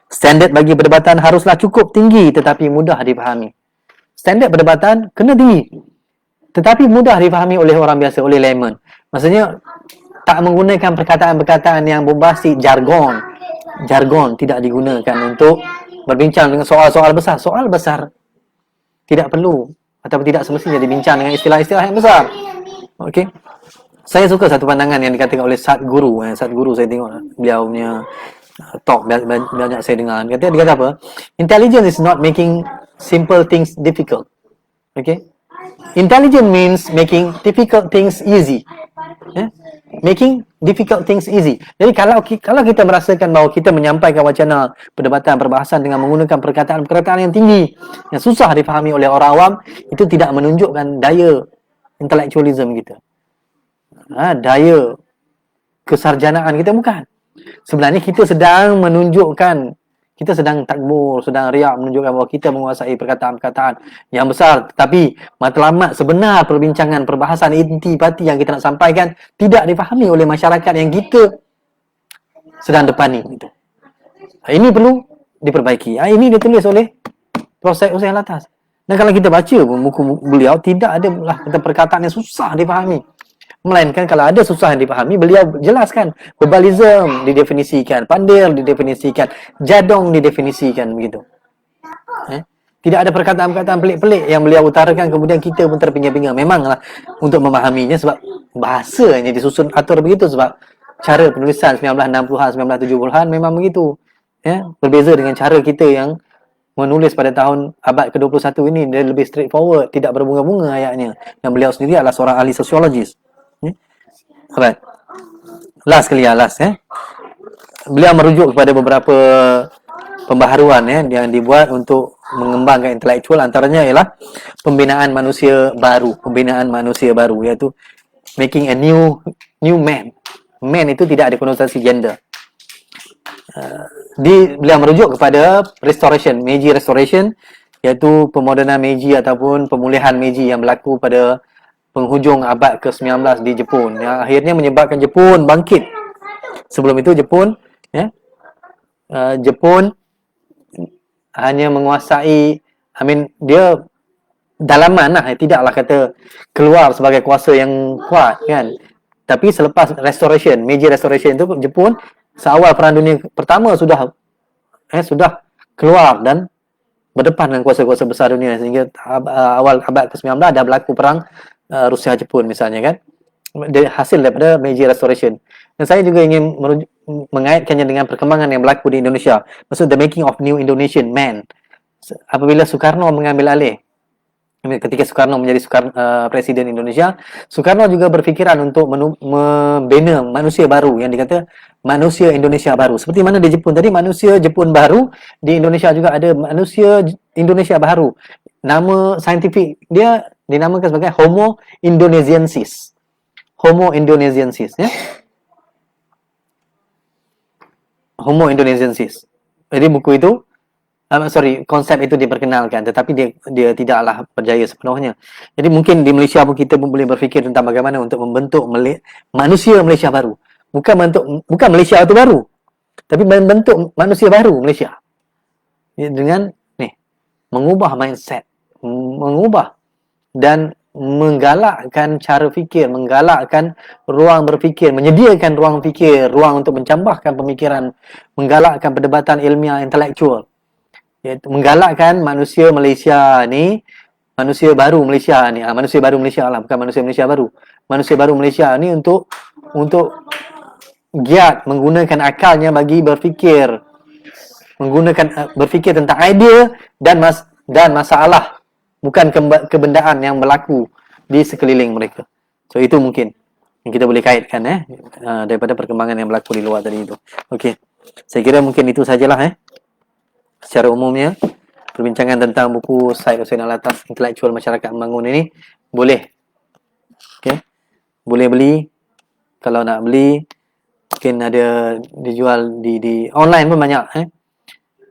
Standard bagi perdebatan haruslah cukup tinggi tetapi mudah dipahami. Standard perdebatan kena tinggi tetapi mudah dipahami oleh orang biasa, oleh layman. Maksudnya tak menggunakan perkataan-perkataan yang bombastik, jargon tidak digunakan untuk berbincang dengan soal-soal besar. Soal besar tidak perlu atau tidak semestinya dibincang dengan istilah-istilah yang besar. Okey. Saya suka satu pandangan yang dikatakan oleh Sadhguru. Sadhguru saya tengok beliau punya talk banyak saya dengar. Dia kata apa? Intelligence is not making simple things difficult. Okay? Intelligence means making difficult things easy. Making difficult things easy. Jadi kalau kita merasakan bahawa kita menyampaikan wacana perdebatan perbahasan dengan menggunakan perkataan-perkataan yang tinggi, yang susah difahami oleh orang awam, itu tidak menunjukkan daya intellectualism kita. Daya kesarjanaan kita, bukan. Sebenarnya kita sedang menunjukkan, kita sedang takbur, sedang riak menunjukkan bahawa kita menguasai perkataan-perkataan yang besar. Tapi matlamat sebenar perbincangan, perbahasan intipati yang kita nak sampaikan tidak difahami oleh masyarakat yang kita sedang depani. Ini perlu diperbaiki. Ini ditulis oleh Prof. Syed Hussein Alatas. Dan kalau kita baca pun buku beliau, tidak ada lah kata perkataan yang susah dipahami. Melainkan kalau ada susah yang dipahami, beliau jelaskan. Verbalism didefinisikan, pandir didefinisikan, jadong didefinisikan, begitu. Tidak ada perkataan-perkataan pelik-pelik yang beliau utarakan kemudian kita pun terpinga-pinga. Memanglah untuk memahaminya sebab bahasanya disusun atur begitu, sebab cara penulisan 1960-an, 1970-an memang begitu. Berbeza dengan cara kita yang menulis pada tahun abad ke-21 ini, dia lebih straightforward, tidak berbunga-bunga ayatnya. Yang beliau sendiri adalah seorang ahli sosiologis. Alright. Last kali ya, last. Beliau merujuk kepada beberapa pembaharuan yang dibuat untuk mengembangkan intelektual, antaranya ialah pembinaan manusia baru, iaitu making a new man. Man itu tidak ada konotasi gender. Beliau merujuk kepada restoration, Meiji Restoration, iaitu pemodenan Meiji ataupun pemulihan Meiji yang berlaku pada penghujung abad ke-19 di Jepun, yang akhirnya menyebabkan Jepun bangkit. Sebelum itu Jepun hanya menguasai, dia dalaman lah, tidaklah kata keluar sebagai kuasa yang kuat kan. Tapi selepas restoration, Meiji Restoration itu, Jepun seawal Perang Dunia Pertama sudah keluar dan berdepan dengan kuasa-kuasa besar dunia, sehingga awal abad ke-19 dah berlaku perang Rusia Jepun misalnya kan. Dia hasil daripada Meiji Restoration. Dan saya juga ingin mengaitkannya dengan perkembangan yang berlaku di Indonesia. Maksud the making of new Indonesian man. Apabila Soekarno mengambil alih, ketika Soekarno menjadi Presiden Indonesia, Soekarno juga berfikiran untuk membina manusia baru yang dikata manusia Indonesia baru. Seperti mana di Jepun tadi, manusia Jepun baru, di Indonesia juga ada manusia Indonesia baru. Nama saintifik dia dinamakan sebagai Homo indonesiensis. Homo indonesiensis, ya. Homo indonesiensis. Jadi buku itu, konsep itu diperkenalkan, tetapi dia tidaklah berjaya sepenuhnya. Jadi mungkin di Malaysia pun kita pun boleh berfikir tentang bagaimana untuk membentuk manusia Malaysia baru. Bukan Malaysia itu baru, tapi membentuk manusia baru Malaysia. Dengan mengubah mindset, mengubah dan menggalakkan cara fikir, menggalakkan ruang berfikir, menyediakan ruang fikir, ruang untuk mencampakkan pemikiran, menggalakkan perdebatan ilmiah intelektual. Iaitu menggalakkan manusia Malaysia ni, manusia baru Malaysia ni, manusia baru Malaysia lah, bukan manusia Malaysia baru. Manusia baru Malaysia ni untuk giat menggunakan akalnya bagi berfikir, berfikir tentang idea dan masalah, bukan kebendaan yang berlaku di sekeliling mereka. So itu mungkin yang kita boleh kaitkan daripada perkembangan yang berlaku di luar tadi itu. Okey. Saya kira mungkin itu sajalah secara umumnya perbincangan tentang buku Syed Hussein Alatas Intelektual Masyarakat Membangun ini. Boleh. Okey. Boleh beli. Kalau nak beli mungkin ada dijual di online pun banyak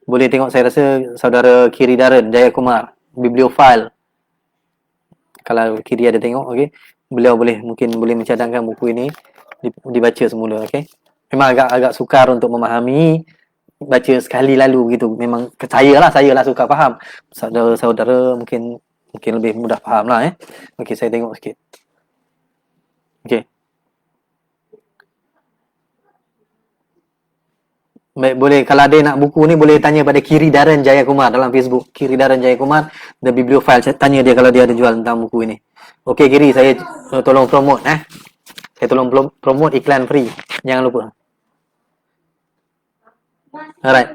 Boleh tengok, saya rasa saudara Kiri Daran Jayakumar, Bibliofile. Kalau Kiri ada tengok, okey. Beliau mungkin boleh mencadangkan buku ini dibaca semula, okey. Memang agak sukar untuk memahami, baca sekali lalu begitu. Memang saya lah suka faham. Saudara-saudara mungkin lebih mudah faham lah Okey, saya tengok sikit. Okey. Baik, boleh, kalau ada nak buku ni boleh tanya pada Kiri Daran Jayakumar dalam Facebook. Kiri Daran Jayakumar, The Bibliofile. Saya tanya dia kalau dia ada jual tentang buku ini. Okey Kiri, saya tolong promote Saya tolong promote iklan free. Jangan lupa. Alright.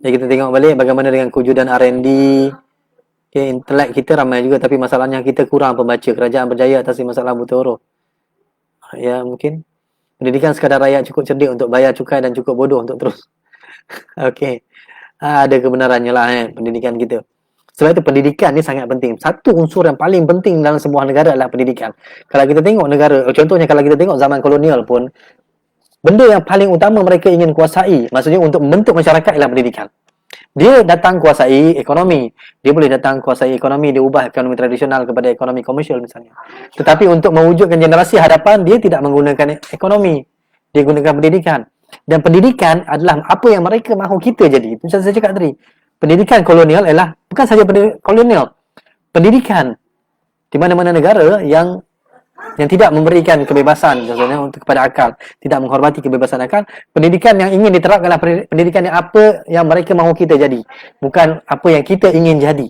Jadi kita tengok balik bagaimana dengan kewujudan R&D. Okay, intelek kita ramai juga, tapi masalahnya kita kurang pembaca. Kerajaan berjaya atasi masalah buta huruf. Ya, mungkin pendidikan sekadar rakyat cukup cerdik untuk bayar cukai dan cukup bodoh untuk terus. Okey. Ada kebenarannya lah pendidikan kita. Sebab itu pendidikan ni sangat penting. Satu unsur yang paling penting dalam sebuah negara adalah pendidikan. Kalau kita tengok negara, contohnya kalau kita tengok zaman kolonial pun, benda yang paling utama mereka ingin kuasai, maksudnya untuk membentuk masyarakat, ialah pendidikan. Dia datang kuasai ekonomi. Dia boleh datang kuasai ekonomi, dia ubah ekonomi tradisional kepada ekonomi komersial misalnya. Tetapi untuk mewujudkan generasi hadapan, dia tidak menggunakan ekonomi. Dia gunakan pendidikan. Dan pendidikan adalah apa yang mereka mahu kita jadi. Macam saya cakap tadi. Pendidikan kolonial ialah bukan saja pendidikan kolonial. pendidikan di mana-mana negara yang tidak memberikan kebebasan contohnya untuk kepada akal, tidak menghormati kebebasan akal, pendidikan yang ingin diterapkanlah pendidikan yang apa yang mereka mahu kita jadi, bukan apa yang kita ingin jadi.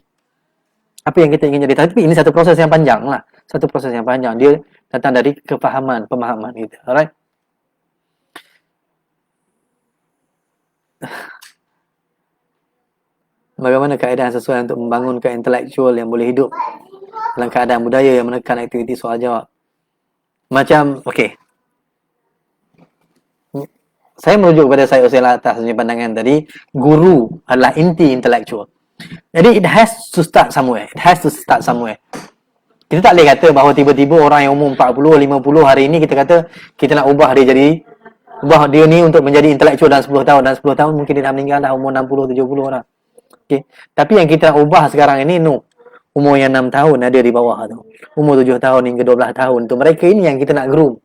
Apa yang kita ingin jadi. Tapi ini satu proses yang panjang lah. Satu proses yang panjang. Dia datang dari kefahaman, pemahaman kita. Alright? Bagaimana kaedah yang sesuai untuk membangunkan intelektual yang boleh hidup dalam keadaan budaya yang menekan aktiviti soal jawab? Macam, okey. Saya merujuk kepada saya usia atas punya pandangan tadi, guru adalah inti intelektual. Jadi, it has to start somewhere. It has to start somewhere. Kita tak boleh kata bahawa tiba-tiba orang yang umur 40, 50 hari ini kita kata kita nak ubah dia ni untuk menjadi intelektual dalam 10 tahun. Dan 10 tahun mungkin dia dah meninggal dah umur 60, 70 orang. Okay. Tapi yang kita nak ubah sekarang ini, no. Umur yang 6 tahun ada di bawah tu. Umur 7 tahun hingga 12 tahun tu. Mereka ini yang kita nak groom.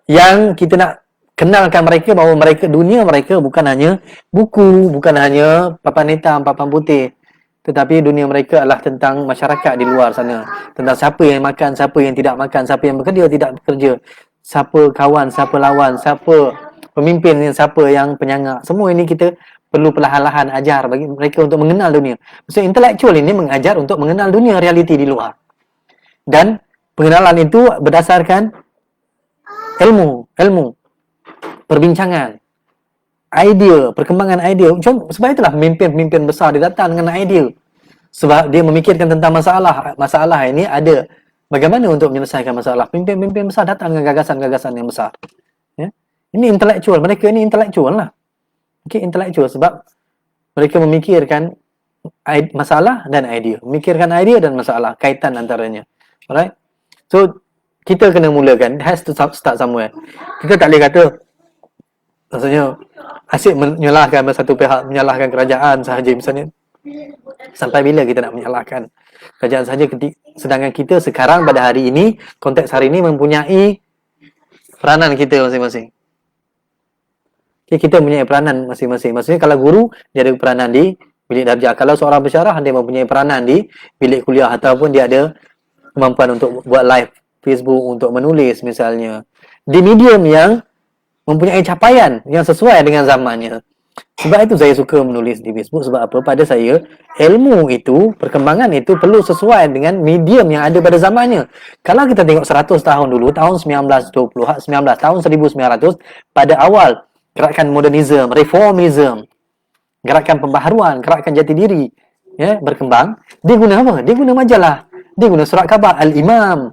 Yang kita nak kenalkan mereka bahawa dunia mereka bukan hanya buku, bukan hanya papan hitam, papan putih, tetapi dunia mereka adalah tentang masyarakat di luar sana, tentang siapa yang makan, siapa yang tidak makan, siapa yang bekerja, tidak bekerja, siapa kawan, siapa lawan, siapa pemimpin, siapa yang penyangga. Semua ini kita perlu perlahan-lahan ajar bagi mereka untuk mengenal dunia. Maksudnya intelektual ini mengajar untuk mengenal dunia realiti di luar. Dan pengenalan itu berdasarkan ilmu, perbincangan, idea, perkembangan idea. Sebab itulah pemimpin-pemimpin besar dia datang dengan idea. Sebab dia memikirkan tentang masalah. Masalah ini ada bagaimana untuk menyelesaikan masalah. Pemimpin-pemimpin besar datang dengan gagasan-gagasan yang besar. Ya? Ini intelektual. Mereka ini intelektual lah. Okay, intelektual sebab mereka memikirkan masalah dan idea. Memikirkan idea dan masalah, kaitan antaranya. Alright? So, kita kena mulakan. It has to start somewhere. Kita tak boleh kata, maksudnya, asyik menyalahkan satu pihak, menyalahkan kerajaan sahaja misalnya. Sampai bila kita nak menyalahkan kerajaan sahaja, sedangkan kita sekarang pada hari ini, konteks hari ini mempunyai peranan kita masing-masing. Okay, kita mempunyai peranan masing-masing. Maksudnya kalau guru, dia ada peranan di bilik darjah. Kalau seorang pensyarah, dia mempunyai peranan di bilik kuliah ataupun dia ada kemampuan untuk buat live Facebook, untuk menulis misalnya. Di medium yang mempunyai capaian yang sesuai dengan zamannya. Sebab itu saya suka menulis di Facebook. Sebab apa? Pada saya, ilmu itu, perkembangan itu perlu sesuai dengan medium yang ada pada zamannya. Kalau kita tengok 100 tahun dulu, tahun 1920, tahun 1900, pada awal gerakan modernisme, reformism, gerakan pembaharuan, gerakan jati diri, ya, berkembang, dia guna apa? Dia guna majalah. Dia guna surat khabar Al-Imam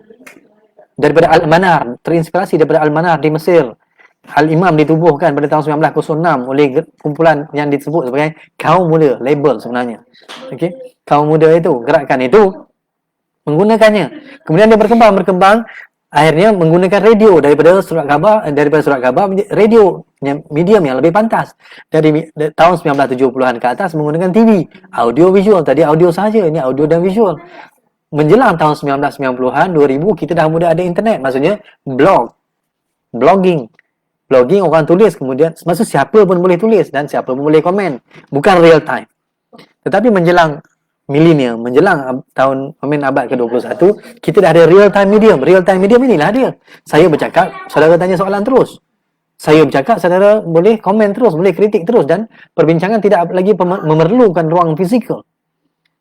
daripada Al-Manar, terinspirasi daripada Al-Manar di Mesir. Al-Imam ditubuhkan pada tahun 1906 oleh kumpulan yang disebut sebagai kaum muda, label sebenarnya. Okey, kaum muda itu, gerakan itu menggunakannya. Kemudian dia berkembang, akhirnya menggunakan radio daripada surat khabar radio, medium yang lebih pantas. Dari tahun 1970-an ke atas menggunakan TV, audio visual. Tadi audio saja, ini audio dan visual. Menjelang tahun 1990-an, 2000, kita dah mula ada internet. Maksudnya blogging orang tulis, kemudian maksud siapa pun boleh tulis dan siapa pun boleh komen, bukan real time. Tetapi menjelang milenium, menjelang abad ke-21, kita dah ada real time medium. Real time medium inilah dia. Saya bercakap, saudara tanya soalan terus. Saya bercakap, saudara boleh komen terus, boleh kritik terus, dan perbincangan tidak lagi memerlukan ruang fizikal.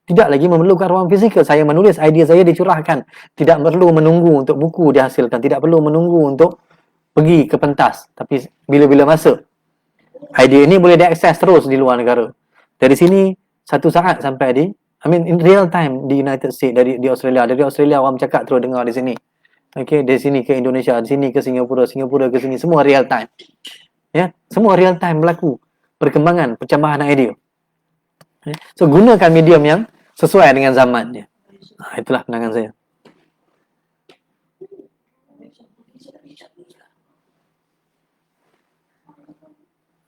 Tidak lagi memerlukan ruang fizikal. Saya menulis, idea saya dicurahkan. Tidak perlu menunggu untuk buku dihasilkan. Tidak perlu menunggu untuk pergi ke pentas. Tapi bila-bila masa, idea ini boleh diakses terus di luar negara. Dari sini, satu saat sampai in real time di United States, di Australia. Dari Australia orang bercakap terus dengar di sini. Okay, dari sini ke Indonesia, di sini ke Singapura ke sini. Semua real time. Ya, semua real time berlaku. Perkembangan, percambahan idea. So, gunakan medium yang sesuai dengan zamannya. Itulah pandangan saya.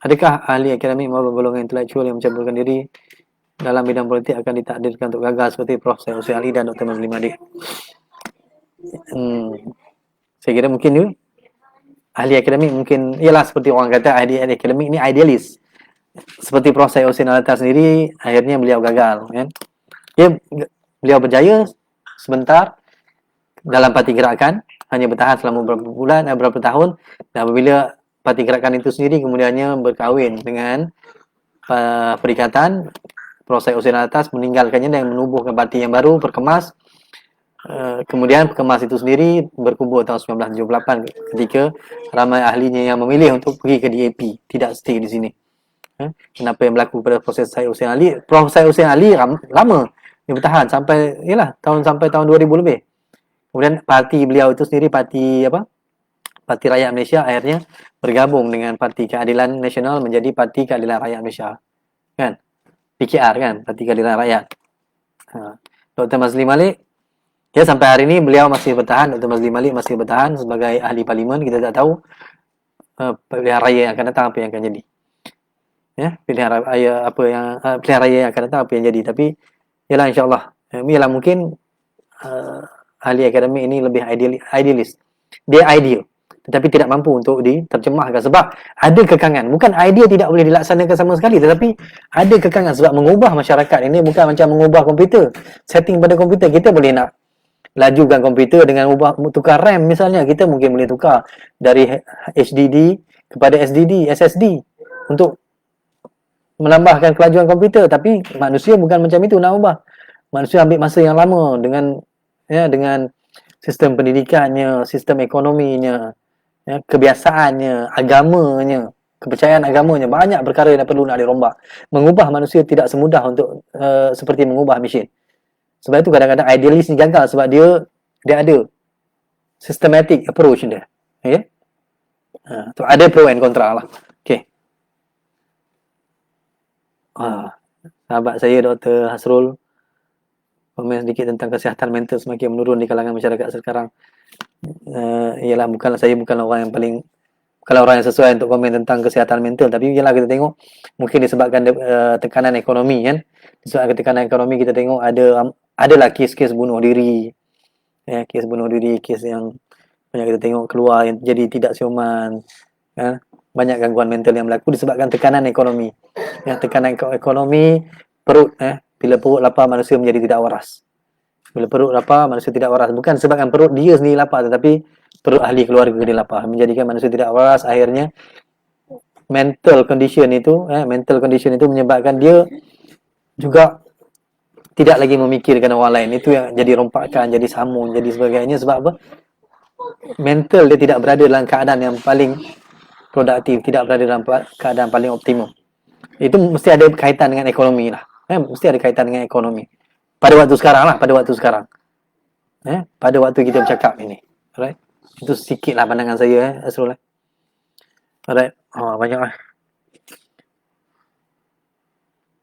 Adakah ahli akademik maupun golongan intelektual yang mencampurkan diri dalam bidang politik akan ditakdirkan untuk gagal seperti Prof. Hussein Ali dan Dr. Mazli Madi? Saya kira mungkin juga ahli akademik mungkin, ialah seperti orang kata ahli akademik ni idealis. Seperti Prof. Hussein Ali sendiri, akhirnya beliau gagal, kan? Dia Beliau berjaya sebentar dalam parti gerakan, hanya bertahan selama beberapa bulan, beberapa tahun, dan apabila parti gerakan itu sendiri kemudiannya berkahwin dengan perikatan, proses usaha atas meninggalkannya dan menubuhkan parti yang baru, berkemas. Kemudian kemas itu sendiri berkubur tahun 1978 ketika ramai ahlinya yang memilih untuk pergi ke DAP, tidak stay di sini. Kenapa yang berlaku pada proses Syed Hussein Ali? Prof Syed Hussein Ali lama dia bertahan sampai sampai tahun 2000 lebih. Kemudian parti beliau itu sendiri, parti apa? Parti Rakyat Malaysia akhirnya bergabung dengan Parti Keadilan Nasional menjadi Parti Keadilan Rakyat Malaysia. Kan? PKR kan, Parti Keadilan Rakyat. Dr. Mazli Malik, ya sampai hari ini beliau masih bertahan. Dr. Mazli Malik masih bertahan sebagai ahli parlimen. Kita tak tahu pilihan raya yang akan datang apa yang akan jadi. Ya, pilihan raya pilihan raya yang akan datang apa yang jadi. Tapi yalah, insya-Allah. Yalah, mungkin ahli akademik ini lebih idealis. Dia ideal, tetapi tidak mampu untuk diterjemahkan sebab ada kekangan. Bukan idea tidak boleh dilaksanakan sama sekali, tetapi ada kekangan sebab mengubah masyarakat ini bukan macam mengubah komputer. Setting pada komputer, kita boleh nak lajukan komputer dengan tukar RAM misalnya, kita mungkin boleh tukar dari HDD kepada SSD untuk menambahkan kelajuan komputer, tapi manusia bukan macam itu nak ubah. Manusia ambil masa yang lama dengan sistem pendidikannya, sistem ekonominya, kebiasaannya, agamanya, kepercayaan agamanya, banyak perkara yang perlu nak dirombak. Mengubah manusia tidak semudah untuk seperti mengubah mesin. Sebab itu kadang-kadang idealis ni gagal sebab dia ada systematic approach dia. Okay? So ada pro and kontra lah. Okay. Sahabat saya Dr. Hasrul komen sedikit tentang kesihatan mental semakin menurun di kalangan masyarakat sekarang. Ialah bukanlah orang yang paling, bukanlah orang yang sesuai untuk komen tentang kesihatan mental, tapi ialah kita tengok mungkin disebabkan tekanan ekonomi kan. Disebabkan tekanan ekonomi kita tengok adalah kes-kes bunuh diri. Ya, kes bunuh diri, kes yang banyak kita tengok keluar yang jadi tidak siuman. Ya, banyak gangguan mental yang berlaku disebabkan tekanan ekonomi. Ya, tekanan ekonomi, perut bila perut lapar manusia menjadi tidak waras. Bila perut lapar manusia tidak waras, bukan sebabkan perut dia sendiri lapar, tetapi perut ahli keluarga dia lapar, menjadikan manusia tidak waras. Akhirnya mental condition itu menyebabkan dia juga tidak lagi memikirkan orang lain. Itu yang jadi rompakan, jadi samun, jadi sebagainya. Sebab apa? Mental dia tidak berada dalam keadaan yang paling produktif, tidak berada dalam keadaan paling optimum. Itu mesti ada kaitan dengan ekonomi lah. Mesti ada kaitan dengan ekonomi. Pada waktu sekarang lah, pada waktu kita bercakap ini. Alright? Itu sikit lah pandangan saya, Asrul. Alright? Banyak lah.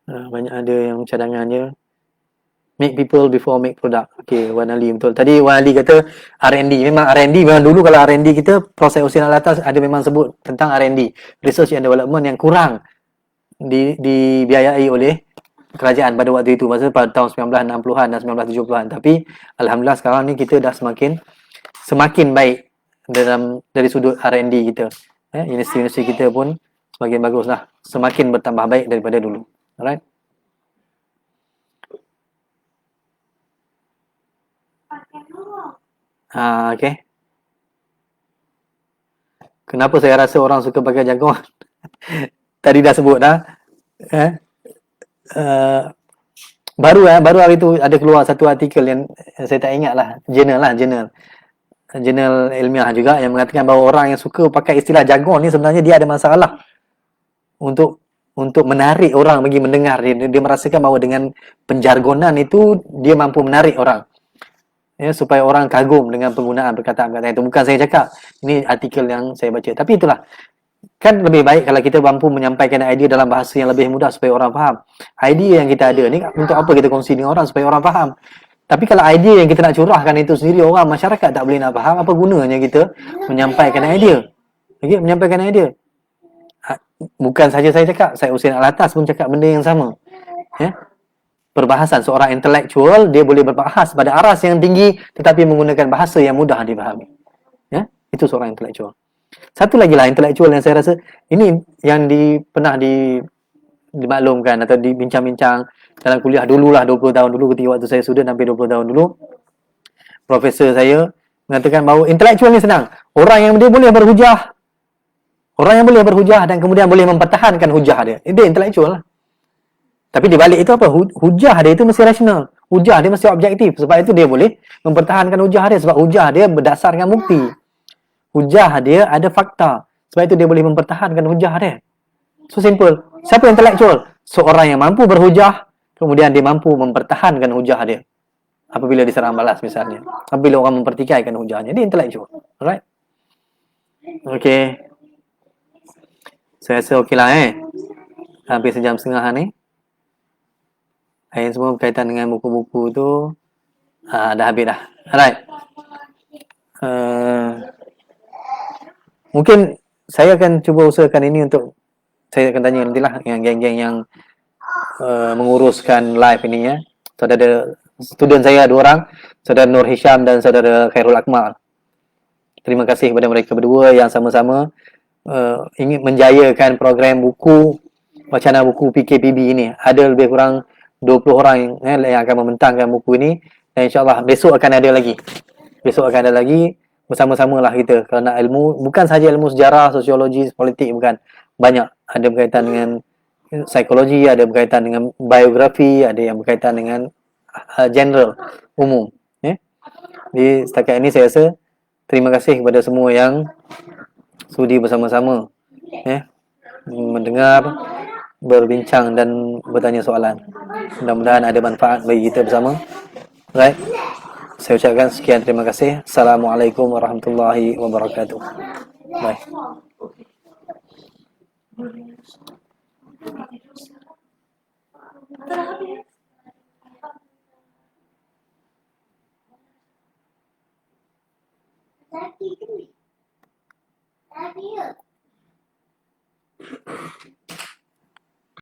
Banyak ada yang cadangannya. Make people before make product. Okay, Wan Ali betul. Tadi Wan Ali kata R&D. Memang R&D, memang dulu kalau R&D kita, proses usaha atas ada memang sebut tentang R&D. Research and Development yang kurang dibiayai oleh kerajaan pada waktu itu, masa pada tahun 1960-an dan 1970-an. Tapi alhamdulillah sekarang ni kita dah semakin baik dari sudut R&D kita. Universiti-universiti kita pun semakin baguslah, semakin bertambah baik daripada dulu. Alright. Okay. Kenapa saya rasa orang suka pakai jagung? Tadi dah sebut dah. Baru hari tu ada keluar satu artikel yang saya tak ingat lah, jurnal ilmiah juga, yang mengatakan bahawa orang yang suka pakai istilah jargon ni sebenarnya dia ada masalah untuk menarik orang bagi mendengar. Dia merasakan bahawa dengan penjargonan itu dia mampu menarik orang, supaya orang kagum dengan penggunaan perkataan-perkataan itu. Bukan saya cakap, ini artikel yang saya baca. Tapi itulah, kan lebih baik kalau kita mampu menyampaikan idea dalam bahasa yang lebih mudah supaya orang faham. Idea yang kita ada ni untuk apa kita kongsi dengan orang? Supaya orang faham. Tapi kalau idea yang kita nak curahkan itu sendiri orang masyarakat tak boleh nak faham, apa gunanya kita menyampaikan idea? Okey, menyampaikan idea. Bukan saja saya cakap, saya Hussein Alatas pun cakap benda yang sama. Perbahasan seorang intelektual, dia boleh berbahas pada aras yang tinggi tetapi menggunakan bahasa yang mudah dipahami. Itu seorang intelektual. Satu lagi lah intelektual yang saya rasa ini yang pernah dimaklumkan atau dibincang-bincang dalam kuliah dululah, 20 tahun dulu ketika waktu saya student, hampir 20 tahun dulu, profesor saya mengatakan bahawa intelektual ni senang. Orang yang dia boleh berhujah, orang yang boleh berhujah dan kemudian boleh mempertahankan hujah dia, dia intelektual lah. Tapi di balik itu apa? Hujah dia itu mesti rasional. Hujah dia mesti objektif. Sebab itu dia boleh mempertahankan hujah dia. Sebab hujah dia berdasarkan bukti. Hujah dia ada fakta. Sebab itu dia boleh mempertahankan hujah dia. So simple. Siapa yang intelektual? Seorang yang mampu berhujah, kemudian dia mampu mempertahankan hujah dia. Apabila diserang balas misalnya. Apabila orang mempertikaikan hujahnya, dia intelektual. Alright? Okay. Saya rasa okey lah Hampir sejam setengah ni. Yang semua berkaitan dengan buku-buku tu dah habis dah. Alright. Mungkin saya akan cuba usahakan ini untuk saya akan tanya nantilah yang geng-geng yang menguruskan live ini ya. Saudara student saya 2 orang, saudara Nur Hisham dan saudara Khairul Akmal. Terima kasih kepada mereka berdua yang sama-sama ingin menjayakan program buku wacana buku PKPB ini. Ada lebih kurang 20 orang yang akan membentangkan buku ini dan insya-Allah besok akan ada lagi. Besok akan ada lagi bersama-samalah kita kerana ilmu bukan sahaja ilmu sejarah, sosiologi, politik bukan. Banyak ada berkaitan dengan psikologi, ada berkaitan dengan biografi, ada yang berkaitan dengan general umum. Jadi setakat ini saya rasa terima kasih kepada semua yang sudi bersama-sama mendengar, berbincang dan bertanya soalan. Mudah-mudahan ada manfaat bagi kita bersama. Right? Saya ucapkan sekian terima kasih. Assalamualaikum warahmatullahi wabarakatuh. Bye. Tadi